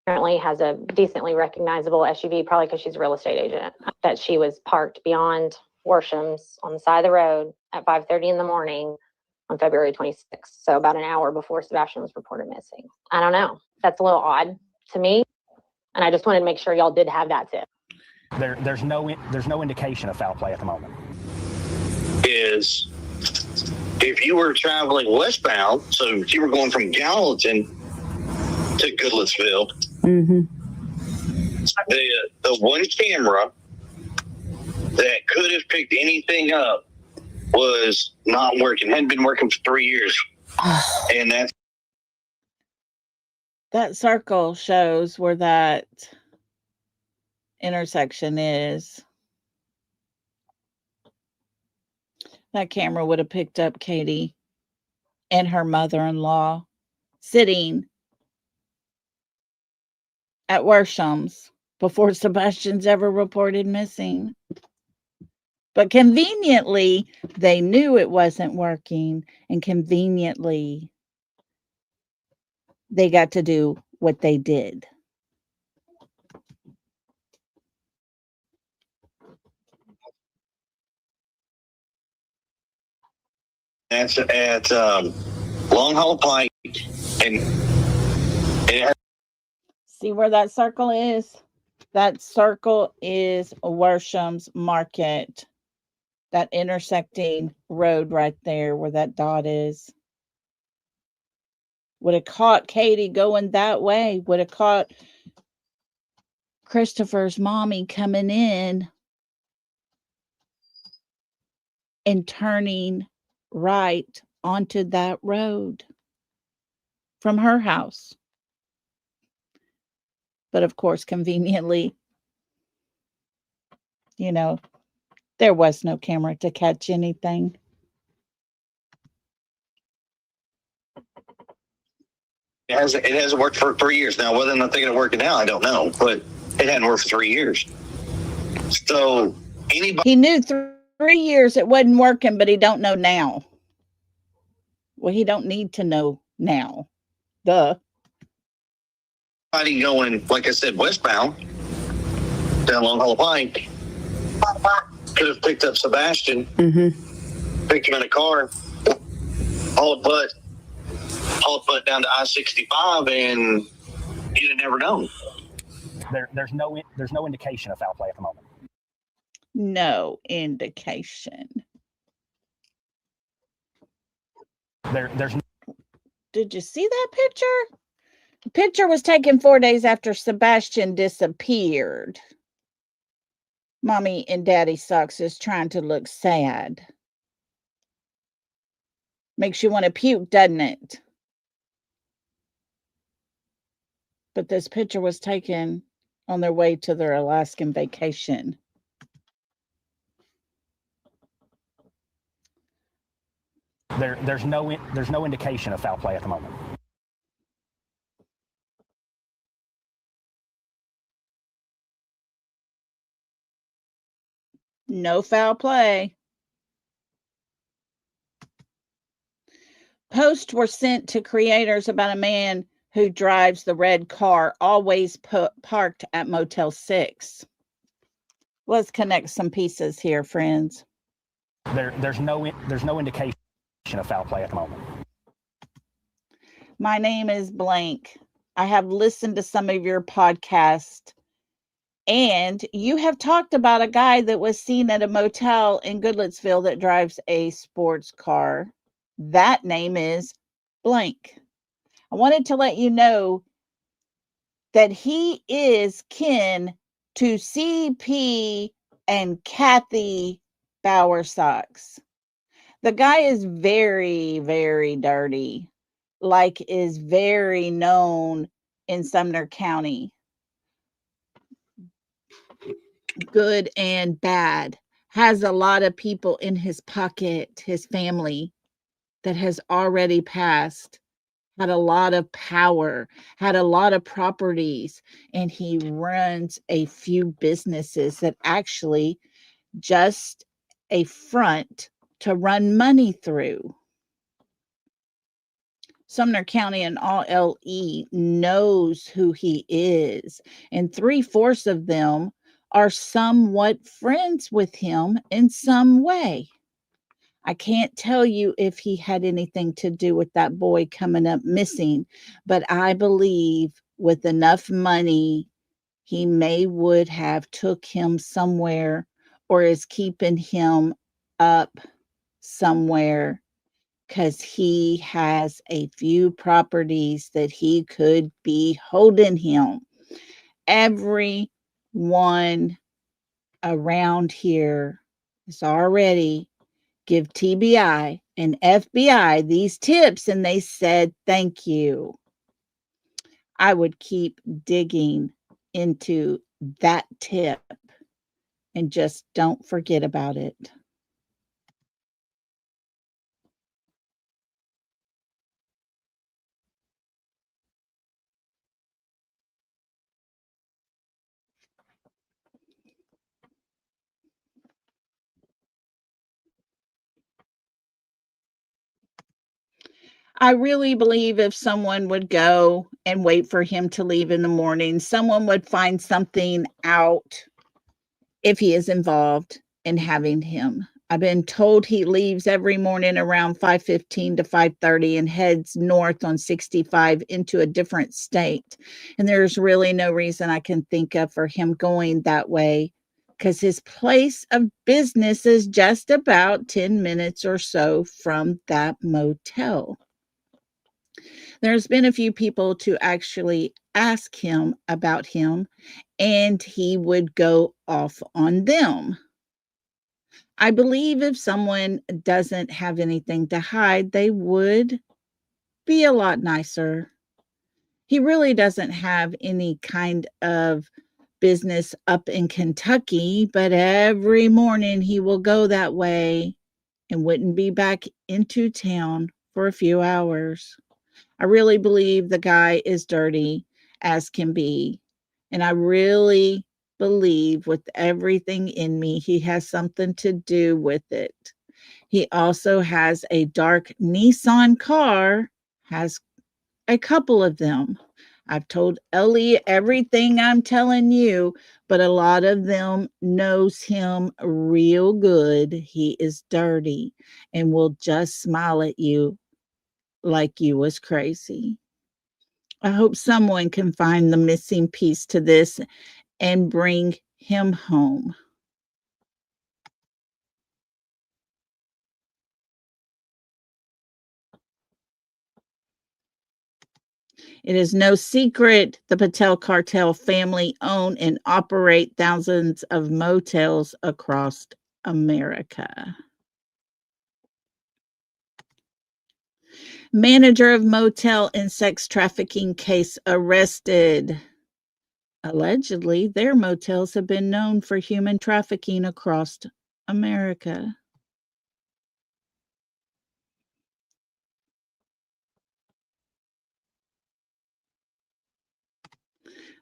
Apparently has a decently recognizable SUV, probably because she's a real estate agent, that she was parked beyond Worsham's on the side of the road at 5:30 in the morning on February 26th. So about an hour before Sebastian was reported missing. I don't know. That's a little odd to me. And I just wanted to make sure y'all did have that tip. There's no indication of foul play at the moment. Is if you were traveling westbound, so if you were going from Gallatin to Goodlettsville, the one camera that could have picked anything up was not working. Hadn't been working for 3 years, and that circle shows where that intersection is. That camera would have picked up Katie and her mother-in-law sitting at Worsham's before Sebastian's ever reported missing. But conveniently, they knew it wasn't working, and conveniently, they got to do what they did. that's at Long Haul Pike, and see where that circle is? That circle is Worsham's Market. That intersecting road right there where that dot is. Would have caught Katie going that way. Would have caught Christopher's mommy coming in and turning right onto that road from her house. But of course, conveniently, there was no camera to catch anything. it hasn't worked for 3 years now. Whether or not they're going to work it now, I don't know. But it hadn't worked for 3 years. So anybody, he knew 3 years it wasn't working, but he don't know now. Well, he don't need to know now. Duh. Anybody going, like I said, westbound down Long Haul Pike could have picked up Sebastian, picked him in a car, hauled butt down to I-65, and you'd have never known. There's no indication of foul play at the moment. No indication. Did you see that picture? The picture was taken 4 days after Sebastian disappeared. Mommy and Daddy Sucks is trying to look sad. Makes you want to puke, doesn't it? But this picture was taken on their way to their Alaskan vacation. There's no indication of foul play at the moment. No foul play. Posts were sent to creators about a man who drives the red car, always parked at Motel 6. Let's connect some pieces here, friends. There's no indication of foul play at the moment. My name is blank. I have listened to some of your podcasts, and you have talked about a guy that was seen at a motel in Goodlettsville that drives a sports car. That name is blank. I wanted to let you know that he is kin to CP and Kathy Bowersox. The guy is very, very dirty, like is very known in Sumner County. Good and bad. Has a lot of people in his pocket, his family that has already passed, had a lot of power, had a lot of properties, and he runs a few businesses that actually just a front to run money through. Sumner County and all LE knows who he is, and 3/4 of them are somewhat friends with him in some way. I can't tell you if he had anything to do with that boy coming up missing, but I believe with enough money, he may would have took him somewhere or is keeping him up somewhere because he has a few properties that he could be holding him. Everyone around here is already give TBI and FBI these tips, and they said, thank you. I would keep digging into that tip and just don't forget about it. I really believe if someone would go and wait for him to leave in the morning, someone would find something out if he is involved in having him. I've been told he leaves every morning around 5:15 to 5:30 and heads north on 65 into a different state. And there's really no reason I can think of for him going that way because his place of business is just about 10 minutes or so from that motel. There's been a few people to actually ask him about him, and he would go off on them. I believe if someone doesn't have anything to hide, they would be a lot nicer. He really doesn't have any kind of business up in Kentucky, but every morning he will go that way and wouldn't be back into town for a few hours. I really believe the guy is dirty as can be. And I really believe with everything in me, he has something to do with it. He also has a dark Nissan car, has a couple of them. I've told Ellie everything I'm telling you, but a lot of them knows him real good. He is dirty and will just smile at you like you was crazy. I hope someone can find the missing piece to this and bring him home. It is no secret the Patel cartel family own and operate thousands of motels across America. Manager of motel in sex trafficking case arrested. Allegedly, their motels have been known for human trafficking across America.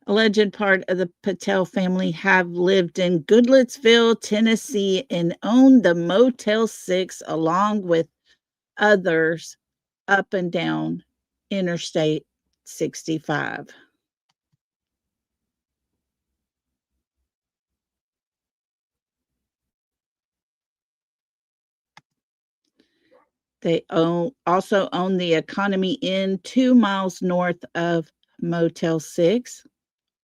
Alleged part of the Patel family have lived in Goodlettsville, Tennessee, and owned the Motel 6 along with others up and down Interstate 65. They also own the Economy Inn 2 miles north of Motel 6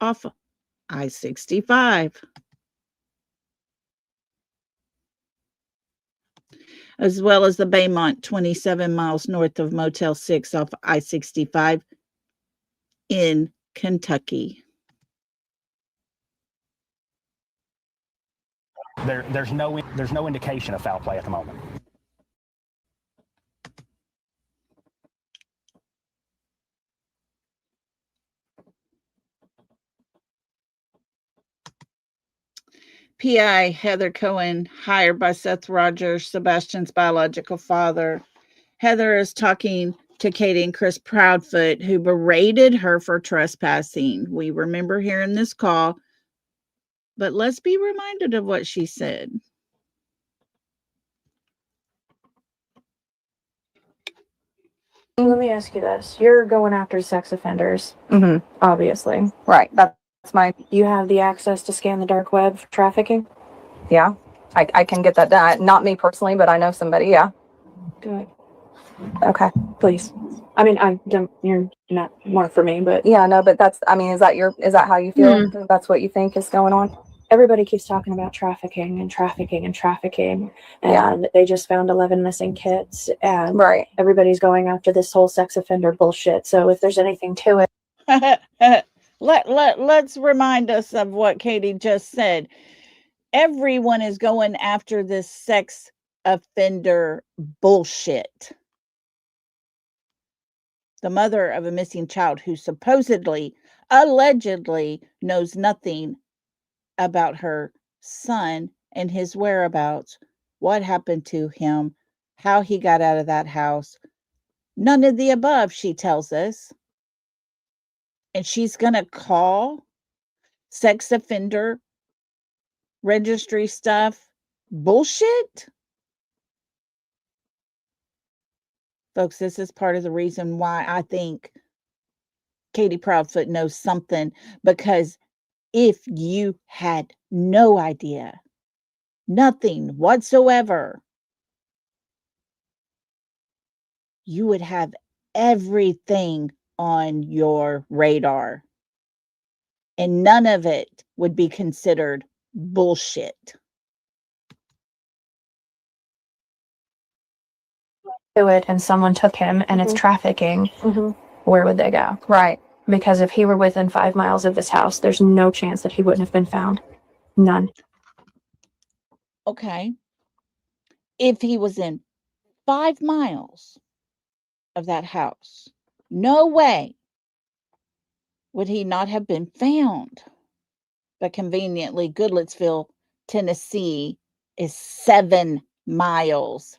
off I-65, as well as the Baymont 27 miles north of Motel 6 off I-65 in Kentucky. There's no indication of foul play at the moment. PI Heather Cohen, hired by Seth Rogers, Sebastian's biological father. Heather is talking to Katie and Chris Proudfoot, who berated her for trespassing. We remember hearing this call, but let's be reminded of what she said. Let me ask you this. You're going after sex offenders, obviously. Right. That's my, You have the access to scan the dark web for trafficking? yeah. I can get that done. Not me personally, but I know somebody. Yeah. Do it, Okay. please. I mean, I don't, you're not one for me, but Yeah, no, but that's, I mean, is that how you feel? That's what you think is going on? everybody keeps talking about trafficking and trafficking and trafficking. And they just found 11 missing kids. And Right. everybody's going after this whole sex offender bullshit. So if there's anything to it. Let's remind us of what Katie just said. Everyone is going after this sex offender bullshit. The mother of a missing child who supposedly, allegedly knows nothing about her son and his whereabouts, what happened to him, how he got out of that house. None of the above, she tells us. And she's going to call sex offender registry stuff bullshit. Folks, this is part of the reason why I think Katie Proudfoot knows something, because if you had no idea, nothing whatsoever, you would have everything on your radar, and none of it would be considered bullshit. To it and someone took him and it's trafficking, where would they go? Right. Because if he were within 5 miles of this house, there's no chance that he wouldn't have been found. None. Okay. If he was in 5 miles of that house, no way would he not have been found. But conveniently, Goodlettsville, Tennessee is 7 miles.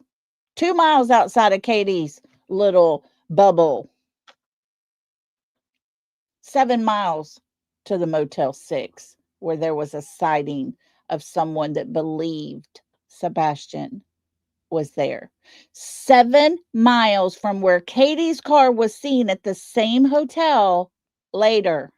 2 miles outside of Katie's little bubble. 7 miles to the Motel 6, where there was a sighting of someone that believed Sebastian was there. 7 miles from where Katie's car was seen at the same hotel later.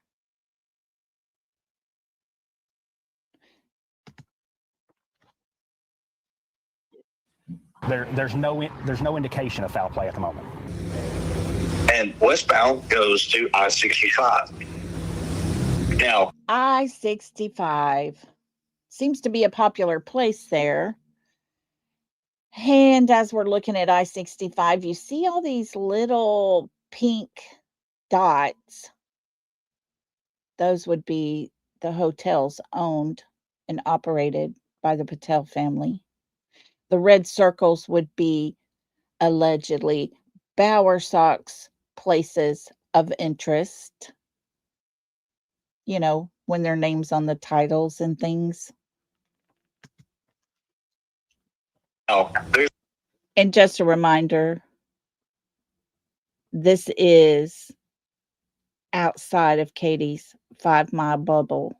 There's no indication of foul play at the moment. And westbound goes to I-65. Now, I-65 seems to be a popular place there. And as we're looking at I-65, you see all these little pink dots. Those would be the hotels owned and operated by the Patel family. The red circles would be allegedly Bowersock's places of interest. You know, when their names on the titles and things. And just a reminder, this is outside of Katie's 5-mile bubble.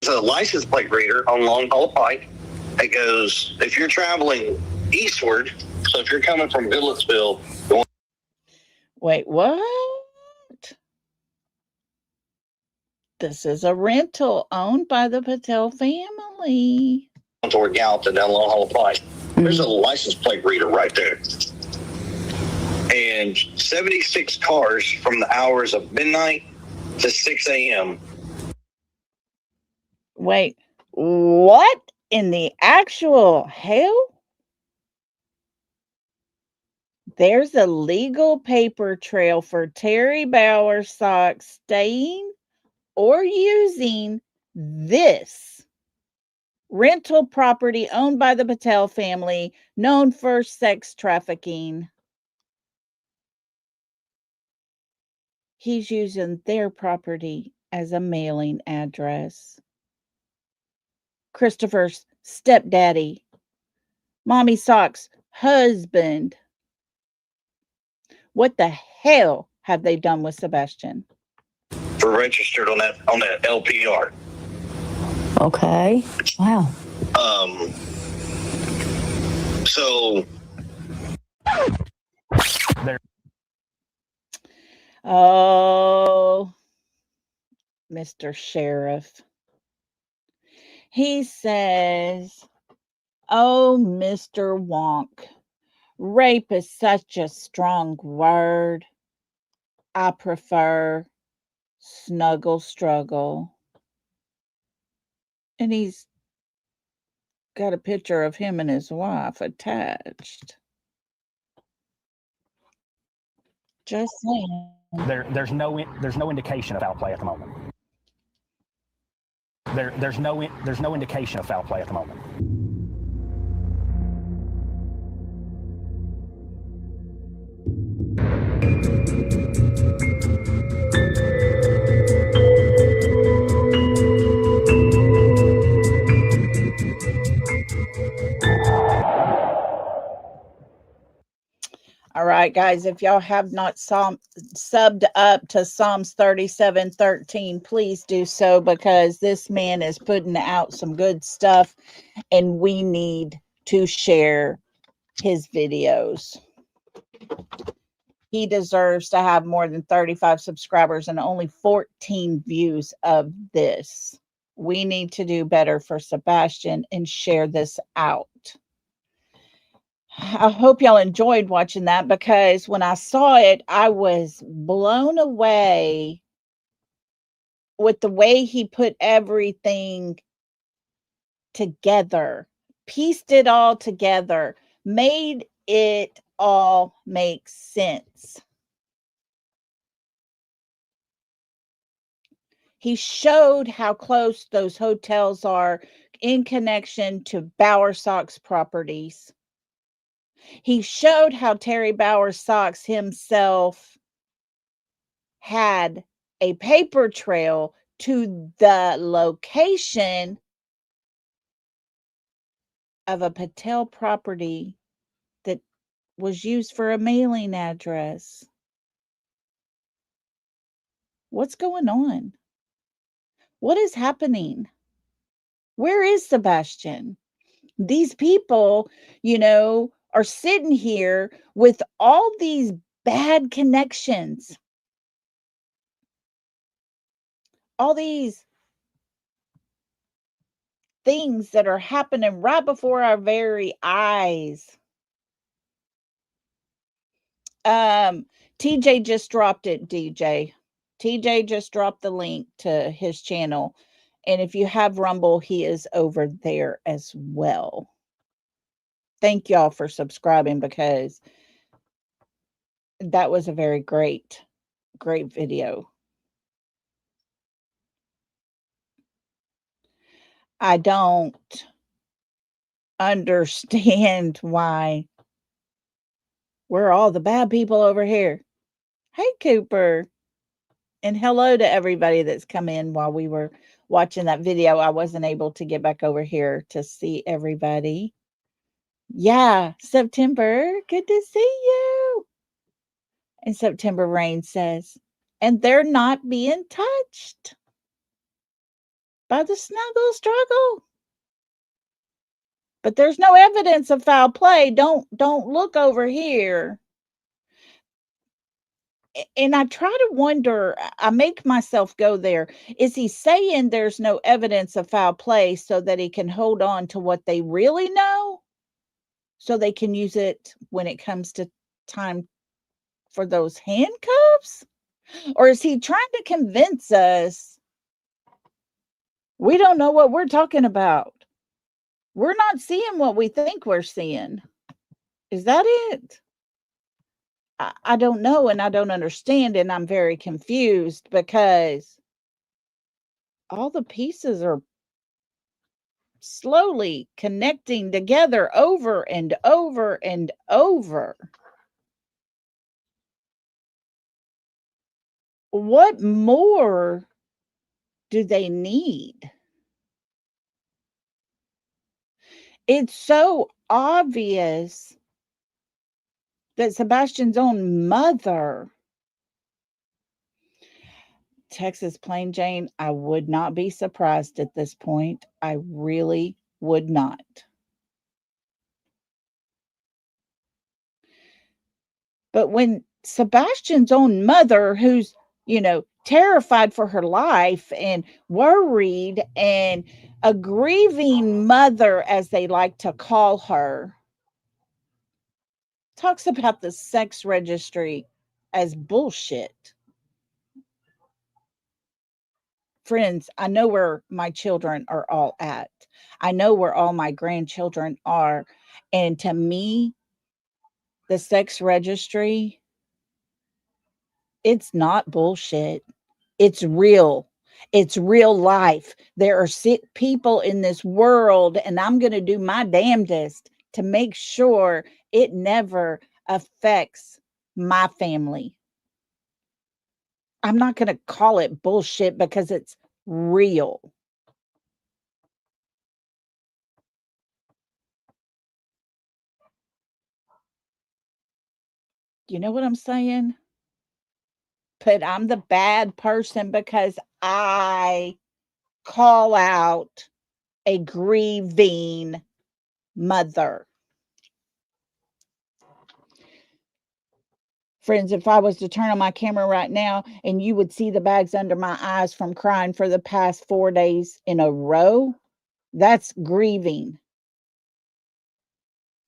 There's a license plate reader on Long Haul Pike that goes, if you're traveling eastward, so if you're coming from Goodlettsville, Wait, what? This is a rental owned by the Patel family. toward Gallatin down Long Haul Pike, there's a license plate reader right there. And 76 cars from the hours of midnight to 6 a.m. Wait, what in the actual hell? There's a legal paper trail for Terry Bowersock staying or using this rental property owned by the Patel family, known for sex trafficking. He's using their property as a mailing address. Christopher's stepdaddy, Mommy Sock's husband. What the hell have they done with Sebastian? For registered on that LPR. Okay. Wow. So Oh, Mr. Sheriff. He says, "Oh, Mr. Wonk, rape is such a strong word. I prefer snuggle struggle." And he's got a picture of him and his wife attached. Just saying. There's no indication of foul play at the moment. There's no indication of foul play at the moment. All right, guys, if y'all have not subbed up to Psalms 37:13, please do so, because this man is putting out some good stuff and we need to share his videos. He deserves to have more than 35 subscribers and only 14 views of this. We need to do better for Sebastian and share this out. I hope y'all enjoyed watching that, because when I saw it, I was blown away with the way he put everything together, pieced it all together, made it all make sense. He showed how close those hotels are in connection to Bowersock's properties. He showed how Terry Bowersock himself had a paper trail to the location of a Patel property that was used for a mailing address. What's going on? What is happening? Where is Sebastian? These people, are sitting here with all these bad connections, all these things that are happening right before our very eyes. TJ just dropped it, DJ. TJ just dropped the link to his channel. And if you have Rumble, he is over there as well. Thank y'all for subscribing, because that was a very great video. I don't understand why we're all the bad people over here. Hey, Cooper. And hello to everybody that's come in while we were watching that video. I wasn't able to get back over here to see everybody. Yeah, September. Good to see you. And September Rain says, and they're not being touched by the snuggle struggle. But there's no evidence of foul play. Don't look over here. And I try to wonder, I make myself go there. Is he saying there's no evidence of foul play so that he can hold on to what they really know, so they can use it when it comes to time for those handcuffs? Or is he trying to convince us we don't know what we're talking about? We're not seeing what we think we're seeing. Is that it? I don't know, and I don't understand, and I'm very confused, because all the pieces are slowly connecting together over and over and over. What more do they need? It's so obvious that Sebastian's own mother, Texas Plain Jane, I would not be surprised at this point. I really would not. But when Sebastian's own mother, who's, terrified for her life and worried, and a grieving mother, as they like to call her, talks about the sex registry as bullshit. Friends, I know where my children are all at. I know where all my grandchildren are. And to me, the sex registry, it's not bullshit. It's real. It's real life. There are sick people in this world, and I'm going to do my damnedest to make sure it never affects my family. I'm not going to call it bullshit because it's real. You know what I'm saying? But I'm the bad person because I call out a grieving mother. Friends, if I was to turn on my camera right now and you would see the bags under my eyes from crying for the past 4 days in a row, that's grieving.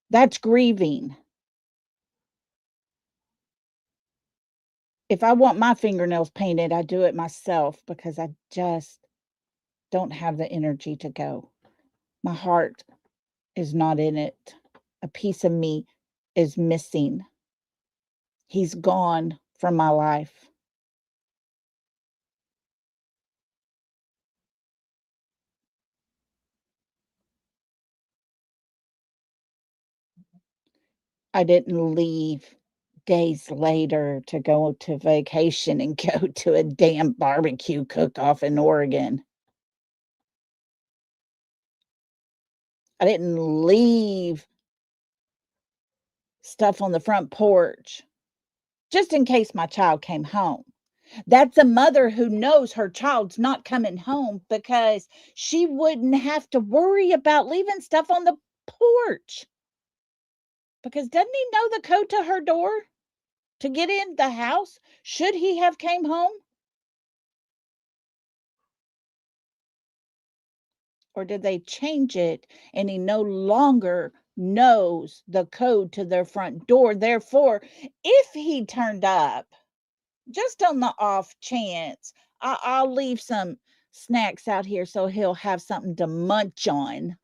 That's grieving. If I want my fingernails painted, I do it myself because I just don't have the energy to go. My heart is not in it. A piece of me is missing. He's gone from my life. I didn't leave days later to go to vacation and go to a damn barbecue cook-off in Oregon. I didn't leave stuff on the front porch just in case my child came home. That's a mother who knows her child's not coming home because she wouldn't have to worry about leaving stuff on the porch. Because doesn't he know the code to her door to get in the house should he have came home? Or did they change it and he no longer knows the code to their front door? Therefore, if he turned up, just on the off chance, I'll leave some snacks out here so he'll have something to munch on.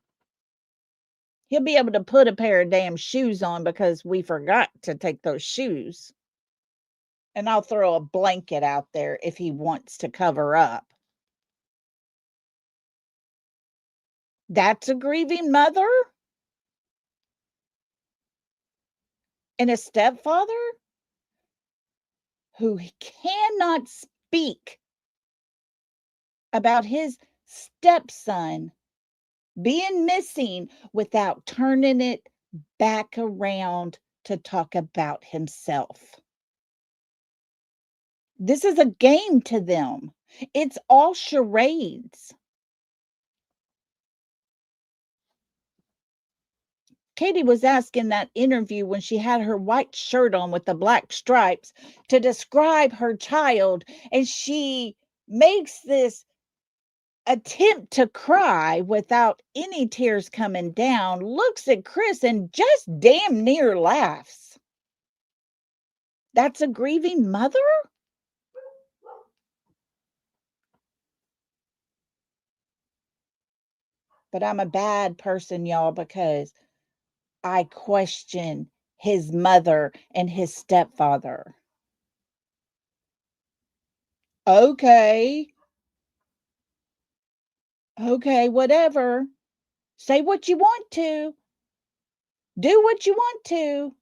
He'll be able to put a pair of damn shoes on because we forgot to take those shoes. And I'll throw a blanket out there if he wants to cover up. That's a grieving mother? And a stepfather who cannot speak about his stepson being missing without turning it back around to talk about himself. This is a game to them. It's all charades. Katie was asked in that interview when she had her white shirt on with the black stripes to describe her child, and she makes this attempt to cry without any tears coming down, looks at Chris and just damn near laughs. That's a grieving mother? But I'm a bad person, y'all, because I question his mother and his stepfather. Okay. Okay, whatever. Say what you want to. Do what you want to.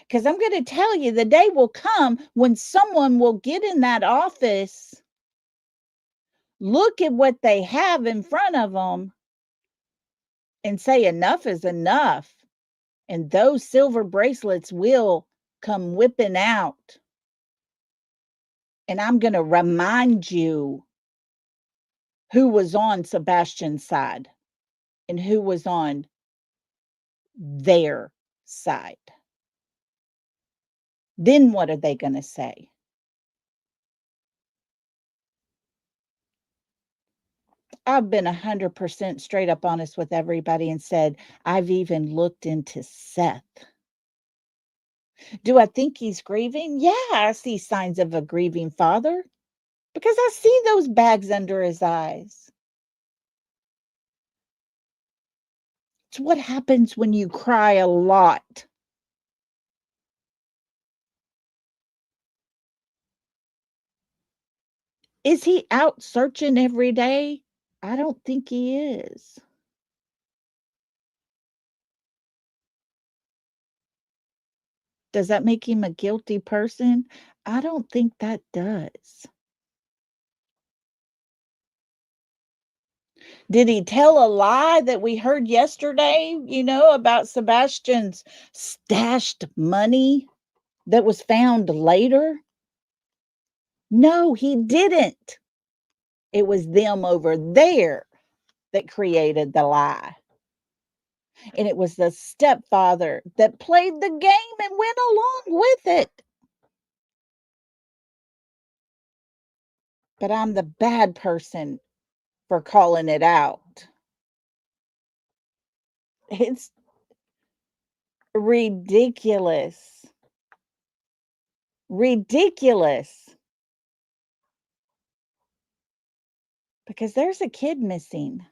Because I'm going to tell you, the day will come when someone will get in that office, look at what they have in front of them, and say enough is enough. And those silver bracelets will come whipping out. And I'm going to remind you who was on Sebastian's side and who was on their side. Then what are they going to say? I've been 100% straight up honest with everybody and said, I've even looked into Seth. Do I think he's grieving? Yeah, I see signs of a grieving father because I see those bags under his eyes. It's what happens when you cry a lot. Is he out searching every day? I don't think he is. Does that make him a guilty person? I don't think that does. Did he tell a lie that we heard yesterday, about Sebastian's stashed money that was found later? No, he didn't. It was them over there that created the lie. And it was the stepfather that played the game and went along with it. But I'm the bad person for calling it out. It's ridiculous. Ridiculous. Because there's a kid missing.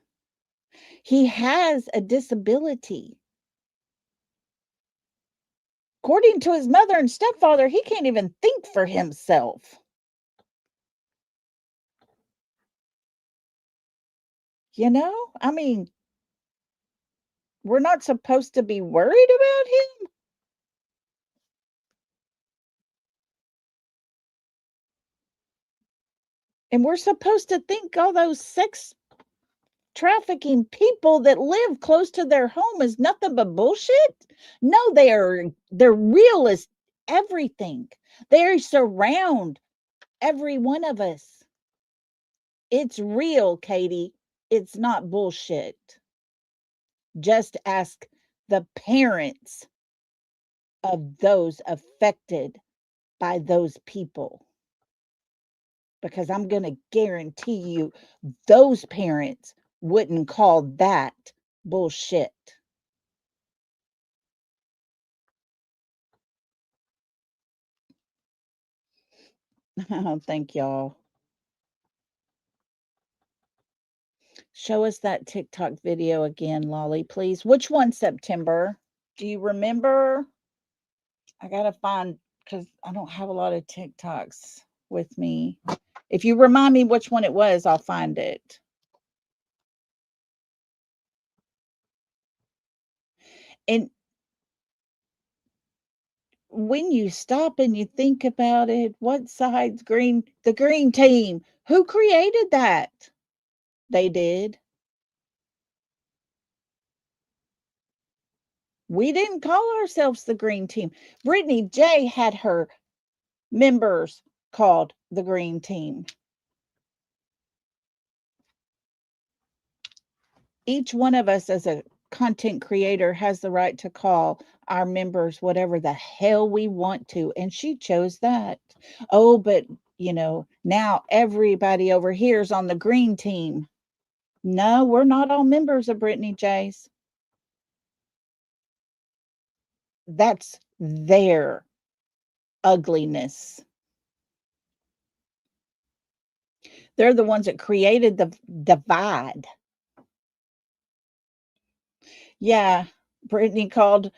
He has a disability. According to his mother and stepfather, he can't even think for himself. I mean, we're not supposed to be worried about him. And we're supposed to think all those sex trafficking people that live close to their home is nothing but bullshit. No, they're real as everything. They surround every one of us. It's real, Katie. It's not bullshit. Just ask the parents of those affected by those people. Because I'm going to guarantee you those parents wouldn't call that bullshit. Oh, thank y'all. Show us that TikTok video again, Lolly, please. Which one, September? Do you remember? I got to find, because I don't have a lot of TikToks with me. If you remind me which one it was, I'll find it. And when you stop and you think about it, what side's green? The green team. Who created that? They did. We didn't call ourselves the green team. Brittany J had her members called the green team. Each one of us as a content creator has the right to call our members whatever the hell we want to. And she chose that. Oh, but now everybody over here is on the green team. No, we're not all members of Brittany J's. That's their ugliness. They're the ones that created the divide. Yeah, Brittany called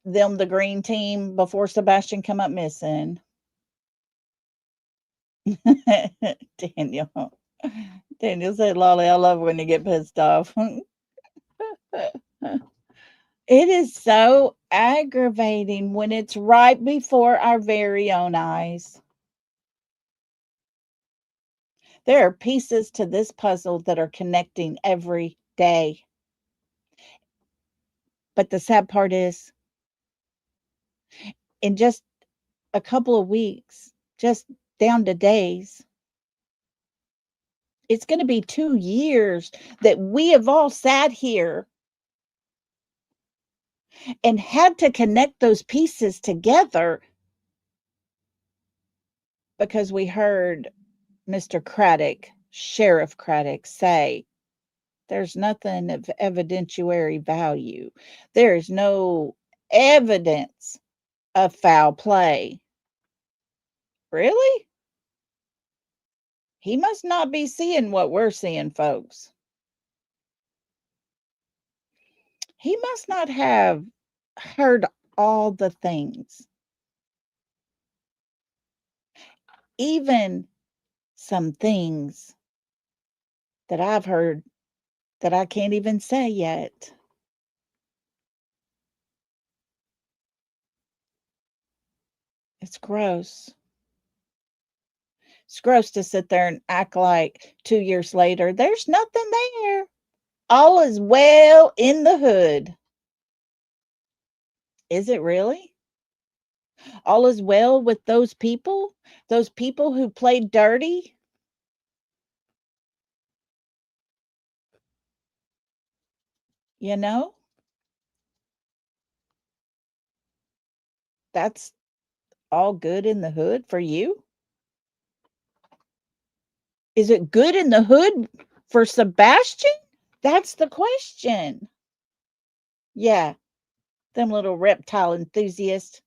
them the green team before Sebastian come up missing. Daniel said, Lolly, I love when you get pissed off. It is so aggravating when it's right before our very own eyes. There are pieces to this puzzle that are connecting every day. But the sad part is, in just a couple of weeks, just down to days, it's going to be 2 years that we have all sat here and had to connect those pieces together because we heard Mr. Craddock, Sheriff Craddock, say, there's nothing of evidentiary value. There's no evidence of foul play. Really? He must not be seeing what we're seeing, folks. He must not have heard all the things. Even some things that I've heard that I can't even say yet. It's gross. It's gross to sit there and act like 2 years later, there's nothing there. All is well in the hood. Is it really? All is well with those people who played dirty? You know? That's all good in the hood for you? Is it good in the hood for Sebastian? That's the question. Yeah, them little reptile enthusiasts.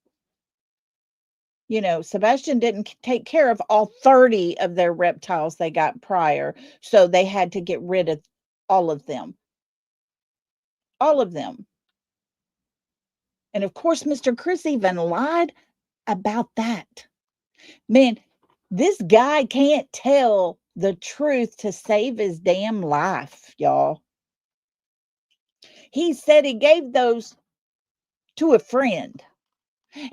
You know, Sebastian didn't take care of all 30 of their reptiles they got prior, so they had to get rid of all of them. All of them. And of course, Mr. Chris even lied about that. Man, this guy can't tell the truth to save his damn life, y'all. He said he gave those to a friend.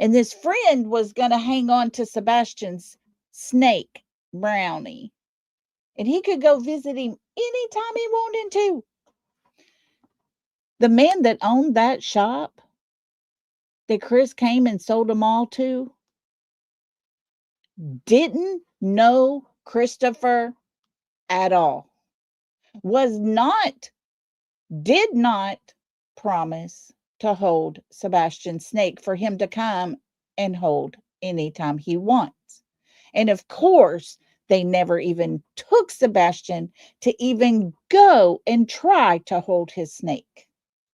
And this friend was going to hang on to Sebastian's snake, Brownie. And he could go visit him anytime he wanted to. The man that owned that shop that Chris came and sold them all to didn't know Christopher at all. Did not promise to hold Sebastian's snake for him to come and hold anytime he wants. And of course, they never even took Sebastian to even go and try to hold his snake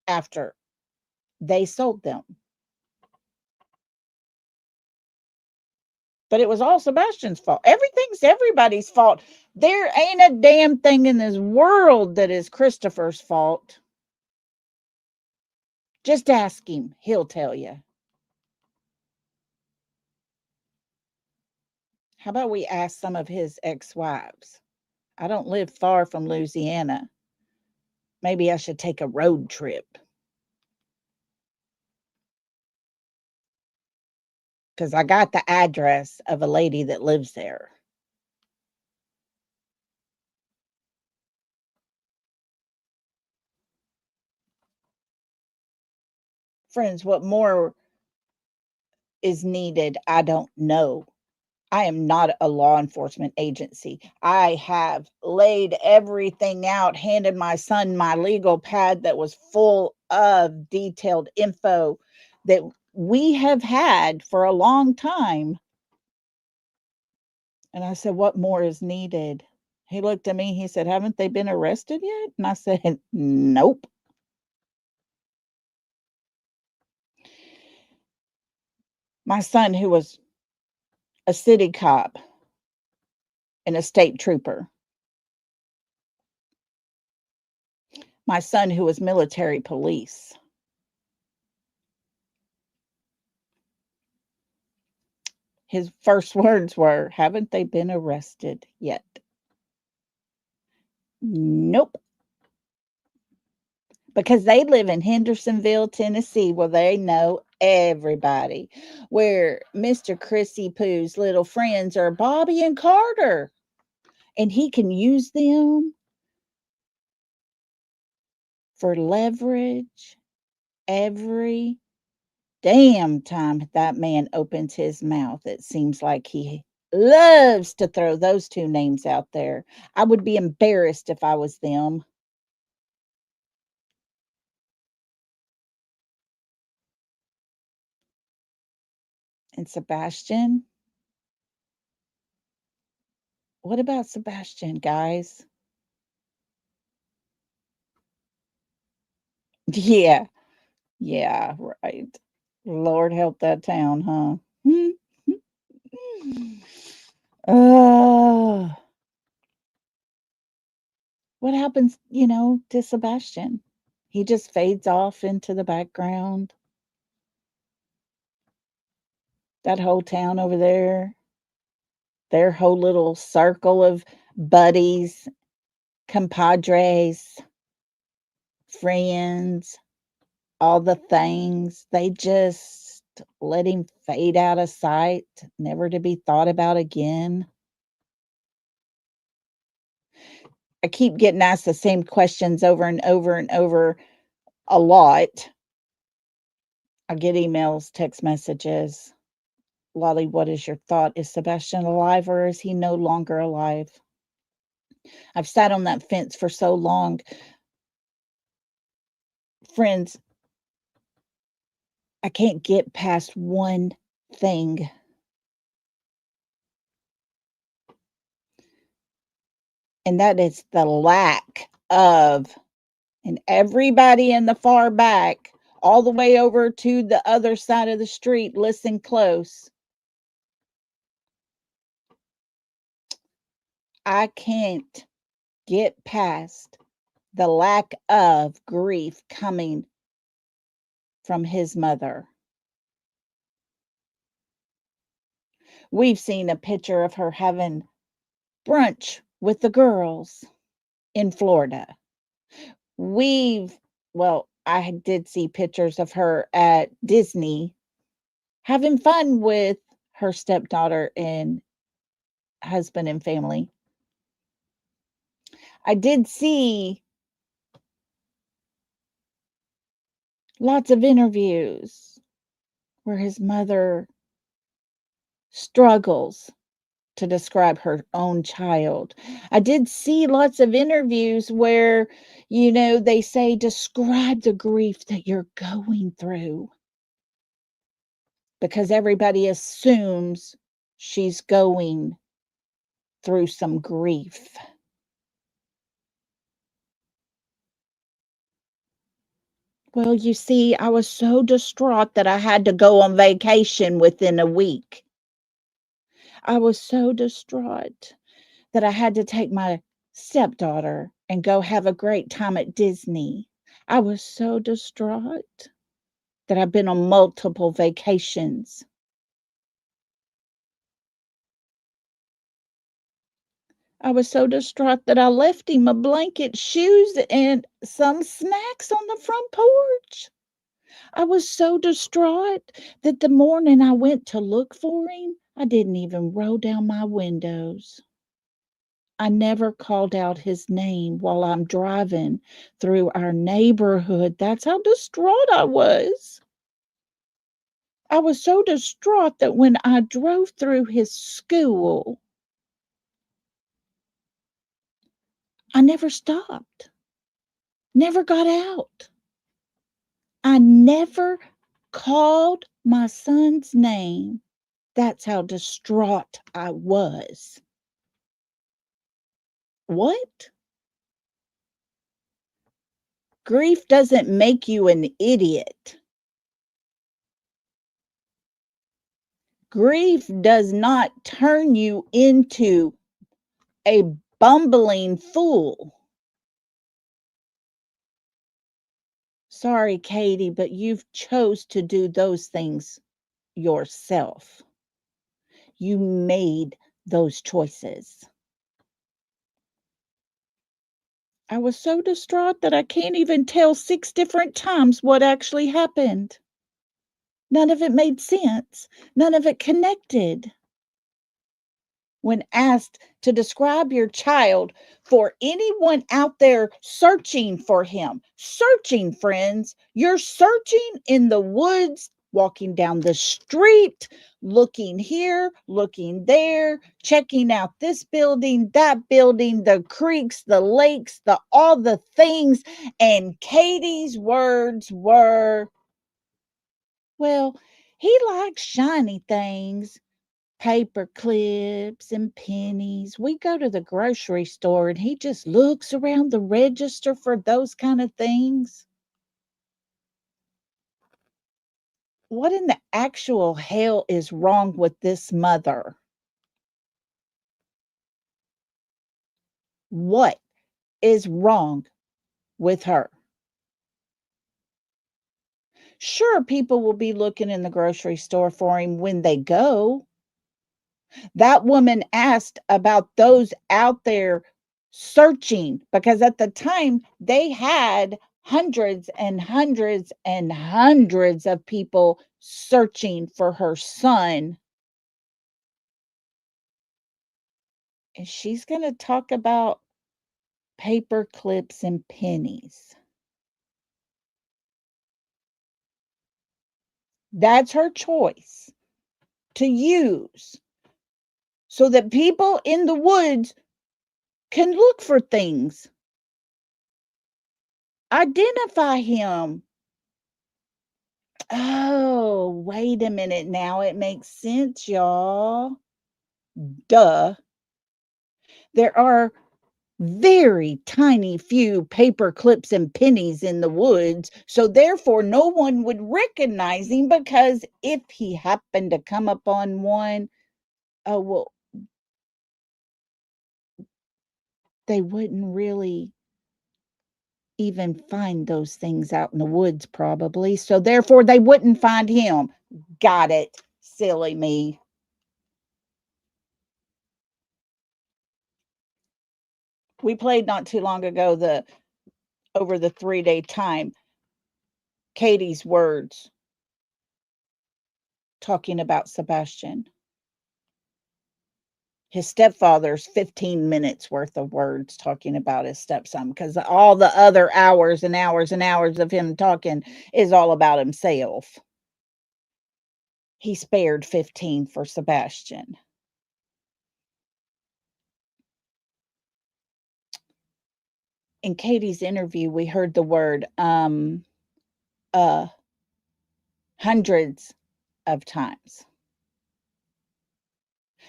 after they sold them. But it was all Sebastian's fault. Everything's everybody's fault. There ain't a damn thing in this world that is Christopher's fault. Just ask him. He'll tell you. How about we ask some of his ex-wives? I don't live far from Louisiana. Maybe I should take a road trip. Because I got the address of a lady that lives there. Friends, what more is needed? I don't know. I am not a law enforcement agency. I have laid everything out, handed my son my legal pad that was full of detailed info that we have had for a long time. And I said, what more is needed? He looked at me, he said, haven't they been arrested yet? And I said, nope. My son, who was a city cop and a state trooper. My son, who was military police. His first words were, haven't they been arrested yet? Nope. Because they live in Hendersonville, Tennessee, where they know everybody. Where Mr. Chrissy Pooh's little friends are Bobby and Carter. And he can use them for leverage Every damn time that man opens his mouth, it seems like he loves to throw those two names out there. I would be embarrassed if I was them. And Sebastian? What about Sebastian, guys? Yeah. Yeah, right. Lord help that town, huh? Uh, what happens, to Sebastian? He just fades off into the background. That whole town over there, their whole little circle of buddies, compadres, friends, all the things, they just let him fade out of sight, never to be thought about again. I keep getting asked the same questions over and over and over a lot. I get emails, text messages. Lolly, what is your thought? Is Sebastian alive or is he no longer alive? I've sat on that fence for so long. Friends, I can't get past one thing. And that is the lack of, and everybody in the far back, all the way over to the other side of the street, listen close. I can't get past the lack of grief coming from his mother. We've seen a picture of her having brunch with the girls in Florida. I did see pictures of her at Disney having fun with her stepdaughter and husband and family. I did see lots of interviews where his mother struggles to describe her own child. I did see lots of interviews where, they say, describe the grief that you're going through. Because everybody assumes she's going through some grief. Well, you see, I was so distraught that I had to go on vacation within a week. I was so distraught that I had to take my stepdaughter and go have a great time at Disney. I was so distraught that I've been on multiple vacations. I was so distraught that I left him a blanket, shoes, and some snacks on the front porch. I was so distraught that the morning I went to look for him, I didn't even roll down my windows. I never called out his name while I'm driving through our neighborhood. That's how distraught I was. I was so distraught that when I drove through his school, I never stopped, never got out. I never called my son's name. That's how distraught I was. What? Grief doesn't make you an idiot. Grief does not turn you into a bumbling fool. Sorry, Katie, but you've chose to do those things yourself. You made those choices. I was so distraught that I can't even tell 6 different times what actually happened. None of it made sense. None of it connected. when asked to describe your child for anyone out there searching for him. Searching, friends. You're searching in the woods, walking down the street, looking here, looking there, checking out this building, that building, the creeks, the lakes, all the things. And Katie's words were, well, he likes shiny things. Paper clips and pennies. We go to the grocery store and he just looks around the register for those kind of things. What in the actual hell is wrong with this mother? What is wrong with her? Sure, people will be looking in the grocery store for him when they go. That woman asked about those out there searching because at the time they had hundreds and hundreds and hundreds of people searching for her son. And she's going to talk about paper clips and pennies. That's her choice to use so that people in the woods can look for things, identify him. Oh, wait a minute now. It makes sense, y'all. Duh. There are very tiny few paper clips and pennies in the woods, so therefore no one would recognize him because if he happened to come upon one, oh, well, they wouldn't really even find those things out in the woods, probably. So therefore they wouldn't find him. Got it. Silly me. We played not too long ago over the 3-day time, Katie's words talking about Sebastian. His stepfather's 15 minutes worth of words talking about his stepson, because all the other hours and hours and hours of him talking is all about himself. He spared 15 for Sebastian. In Katie's interview, we heard the word hundreds of times.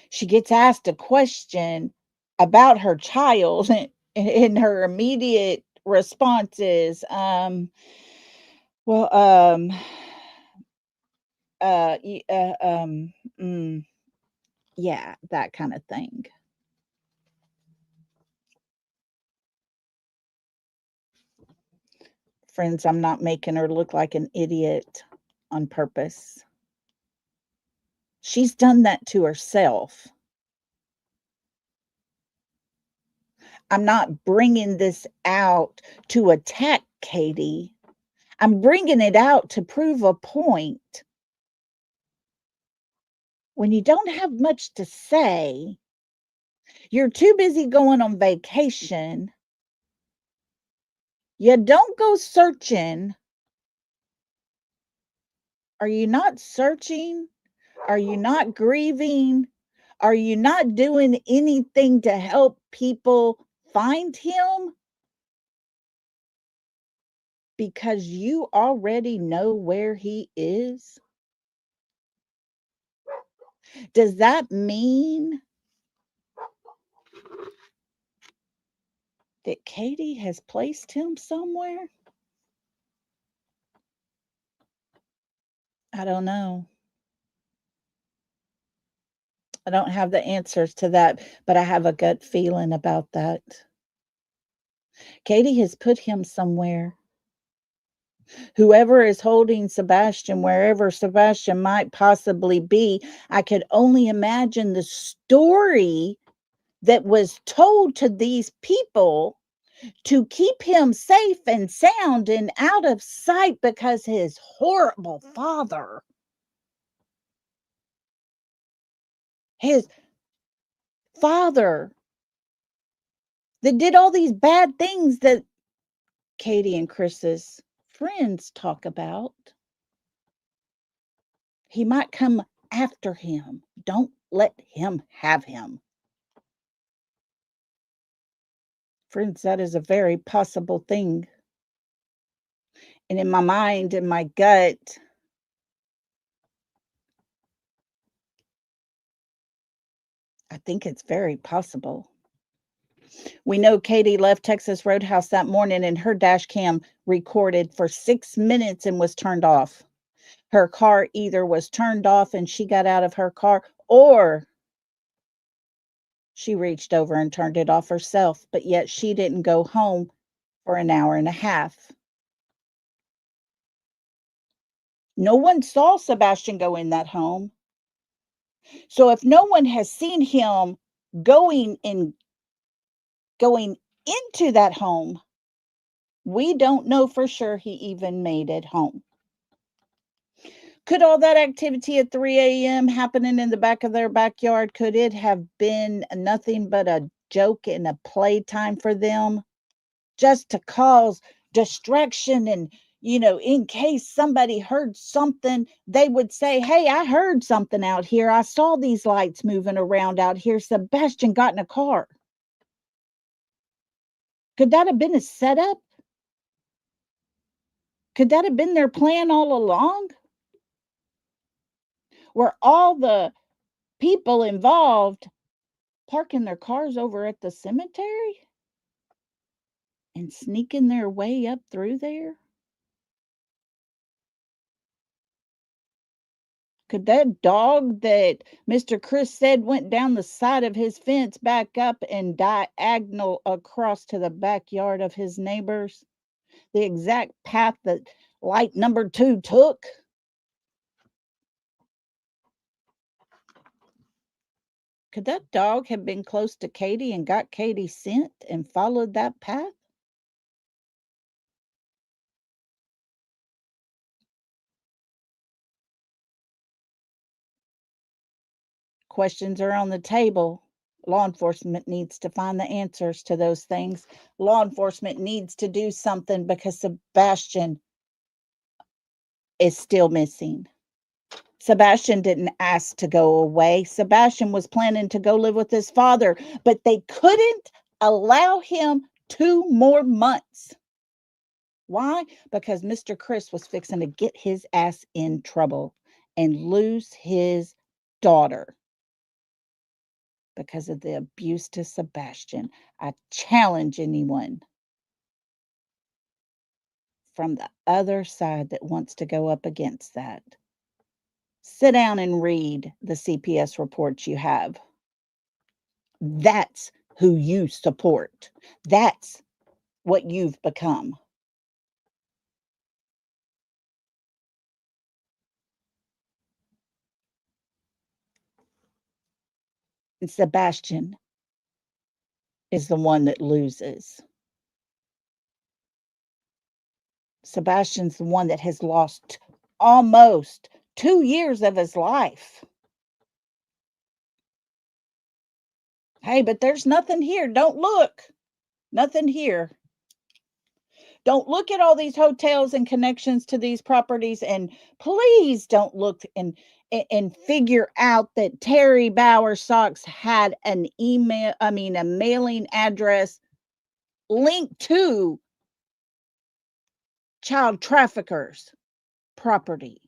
She gets asked a question about her child, and her immediate response is, well, yeah, that kind of thing. Friends, I'm not making her look like an idiot on purpose. She's done that to herself. I'm not bringing this out to attack Katie. I'm bringing it out to prove a point. When you don't have much to say, you're too busy going on vacation, you don't go searching. Are you not searching? Are you not grieving? Are you not doing anything to help people find him? Because you already know where he is? Does that mean that Katie has placed him somewhere? I don't know. I don't have the answers to that, but I have a gut feeling about that. Katie has put him somewhere. Whoever is holding Sebastian, wherever Sebastian might possibly be, I could only imagine the story that was told to these people to keep him safe and sound and out of sight because his horrible father, his father that did all these bad things that Katie and Chris's friends talk about. He might come after him. Don't let him have him. Friends, that is a very possible thing. And in my mind, in my gut, I think it's very possible. We know Katie left Texas Roadhouse that morning and her dash cam recorded for 6 minutes and was turned off. Her car either was turned off and she got out of her car, or she reached over and turned it off herself, but yet she didn't go home for an hour and a half. No one saw Sebastian go in that home. So if no one has seen him going into that home, we don't know for sure he even made it home. Could all that activity at 3 a.m. happening in the back of their backyard, could it have been nothing but a joke and a playtime for them? Just to cause distraction and, in case somebody heard something, they would say, hey, I heard something out here. I saw these lights moving around out here. Sebastian got in a car. Could that have been a setup? Could that have been their plan all along? Were all the people involved parking their cars over at the cemetery and sneaking their way up through there? Could that dog that Mr. Chris said went down the side of his fence back up and diagonal across to the backyard of his neighbors? The exact path that light number 2 took? Could that dog have been close to Katie and got Katie's scent and followed that path? Questions are on the table. Law enforcement needs to find the answers to those things. Law enforcement needs to do something because Sebastian is still missing. Sebastian didn't ask to go away. Sebastian was planning to go live with his father, but they couldn't allow him 2 more months. Why? Because Mr. Chris was fixing to get his ass in trouble and lose his daughter because of the abuse to Sebastian. I challenge anyone from the other side that wants to go up against that. Sit down and read the CPS reports you have. That's who you support. That's what you've become. And Sebastian is the one that loses. Sebastian's the one that has lost almost 2 years of his life. Hey, but there's nothing here. Don't look. Nothing here. Don't look at all these hotels and connections to these properties, and please don't look and figure out that Terry Bowersox had a mailing address linked to child traffickers' property.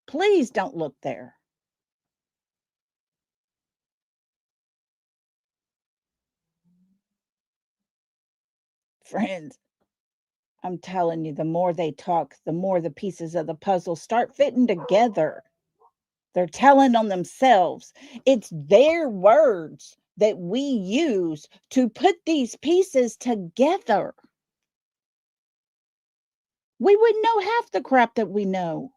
Please don't look there. Friends, I'm telling you, the more they talk, the more the pieces of the puzzle start fitting together. They're telling on themselves. It's their words that we use to put these pieces together. We wouldn't know half the crap that we know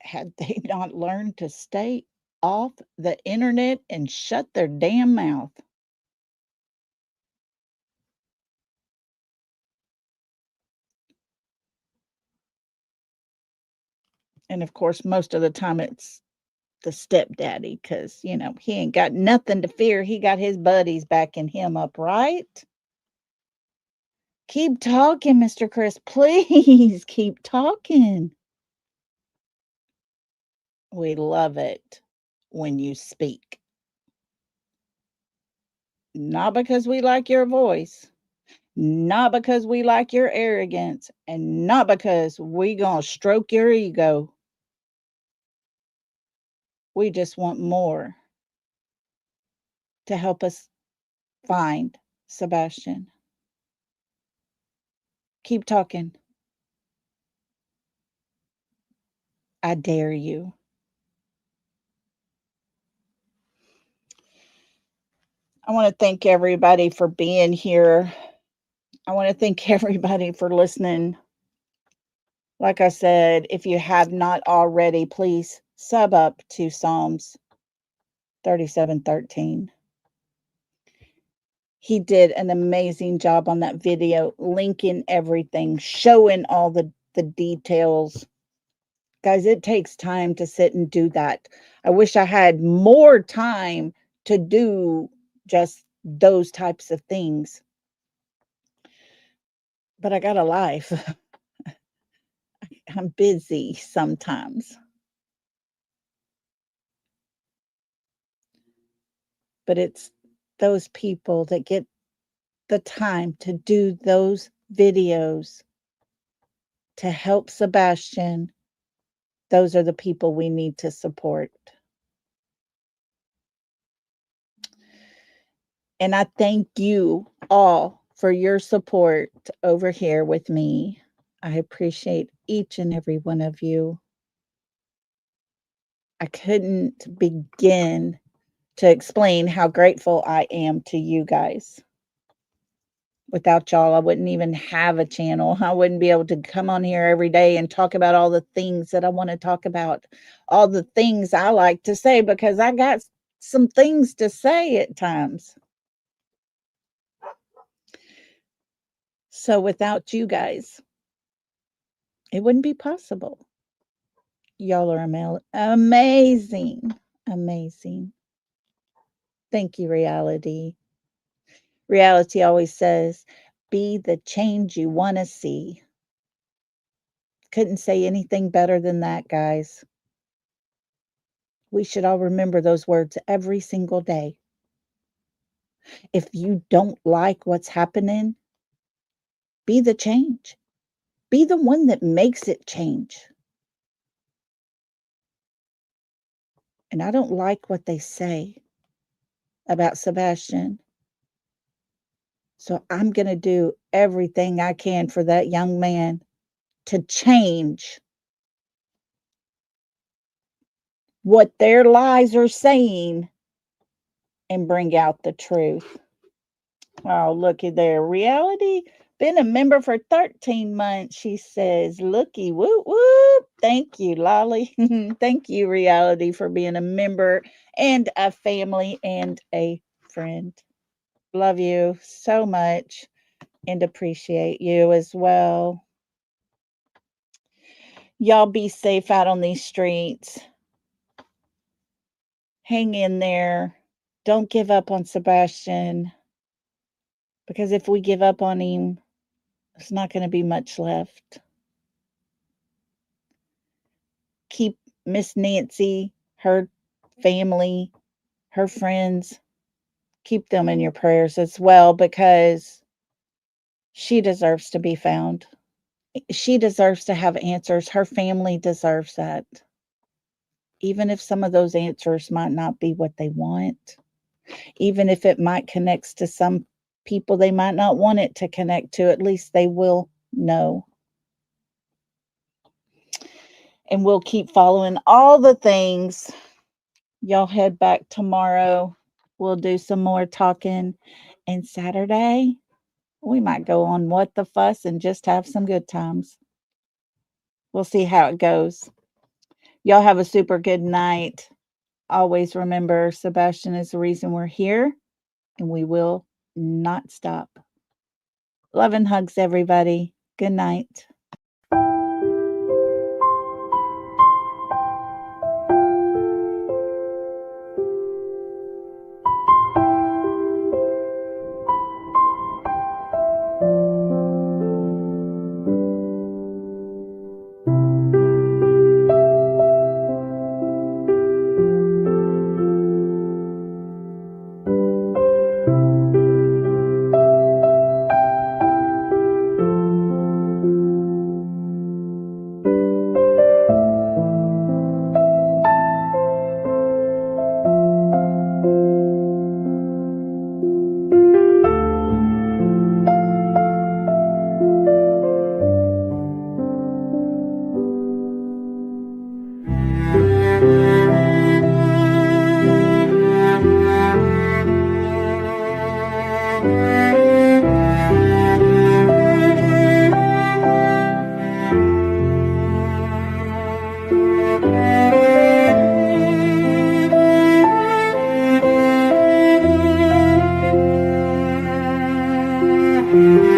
had they not learned to stay off the internet and shut their damn mouth. And of course, most of the time it's the stepdaddy, because, he ain't got nothing to fear. He got his buddies backing him up, right? Keep talking, Mr. Chris. Please keep talking. We love it when you speak. Not because we like your voice, not because we like your arrogance, and not because we gonna stroke your ego. We just want more to help us find Sebastian. Keep talking. I dare you. I want to thank everybody for being here. I want to thank everybody for listening. Like I said, if you have not already, please sub up to Psalms 37:13. He did an amazing job on that video, linking everything, showing all the details. Guys, it takes time to sit and do that. I wish I had more time to do just those types of things. But I got a life. I'm busy sometimes. But it's those people that get the time to do those videos to help Sebastian. Those are the people we need to support. And I thank you all for your support over here with me. I appreciate each and every one of you. I couldn't begin to explain how grateful I am to you guys. Without y'all, I wouldn't even have a channel. I wouldn't be able to come on here every day and talk about all the things that I want to talk about, all the things I like to say, because I got some things to say at times. So without you guys, it wouldn't be possible. Y'all are amazing. Amazing. Thank you, Reality. Reality always says, be the change you want to see. Couldn't say anything better than that, guys. We should all remember those words every single day. If you don't like what's happening, be the change. Be the one that makes it change. And I don't like what they say about Sebastian. So I'm going to do everything I can for that young man to change what their lies are saying and bring out the truth. Oh, looky there. Reality, been a member for 13 months, she says. Looky, whoop, whoop. Thank you, Lolly. Thank you, Reality, for being a member and a family and a friend. Love you so much and appreciate you as well. Y'all be safe out on these streets. Hang in there. Don't give up on Sebastian. Because if we give up on him, there's not going to be much left. Keep Miss Nancy, her family, her friends, keep them in your prayers as well, because she deserves to be found. She deserves to have answers. Her family deserves that. Even if some of those answers might not be what they want, even if it might connect to some people they might not want it to connect to, at least they will know. And we'll keep following all the things. Y'all head back tomorrow. We'll do some more talking. And Saturday, we might go on What the Fuss and just have some good times. We'll see how it goes. Y'all have a super good night. Always remember, Sebastian is the reason we're here, and we will not stop. Love and hugs, everybody. Good night. you.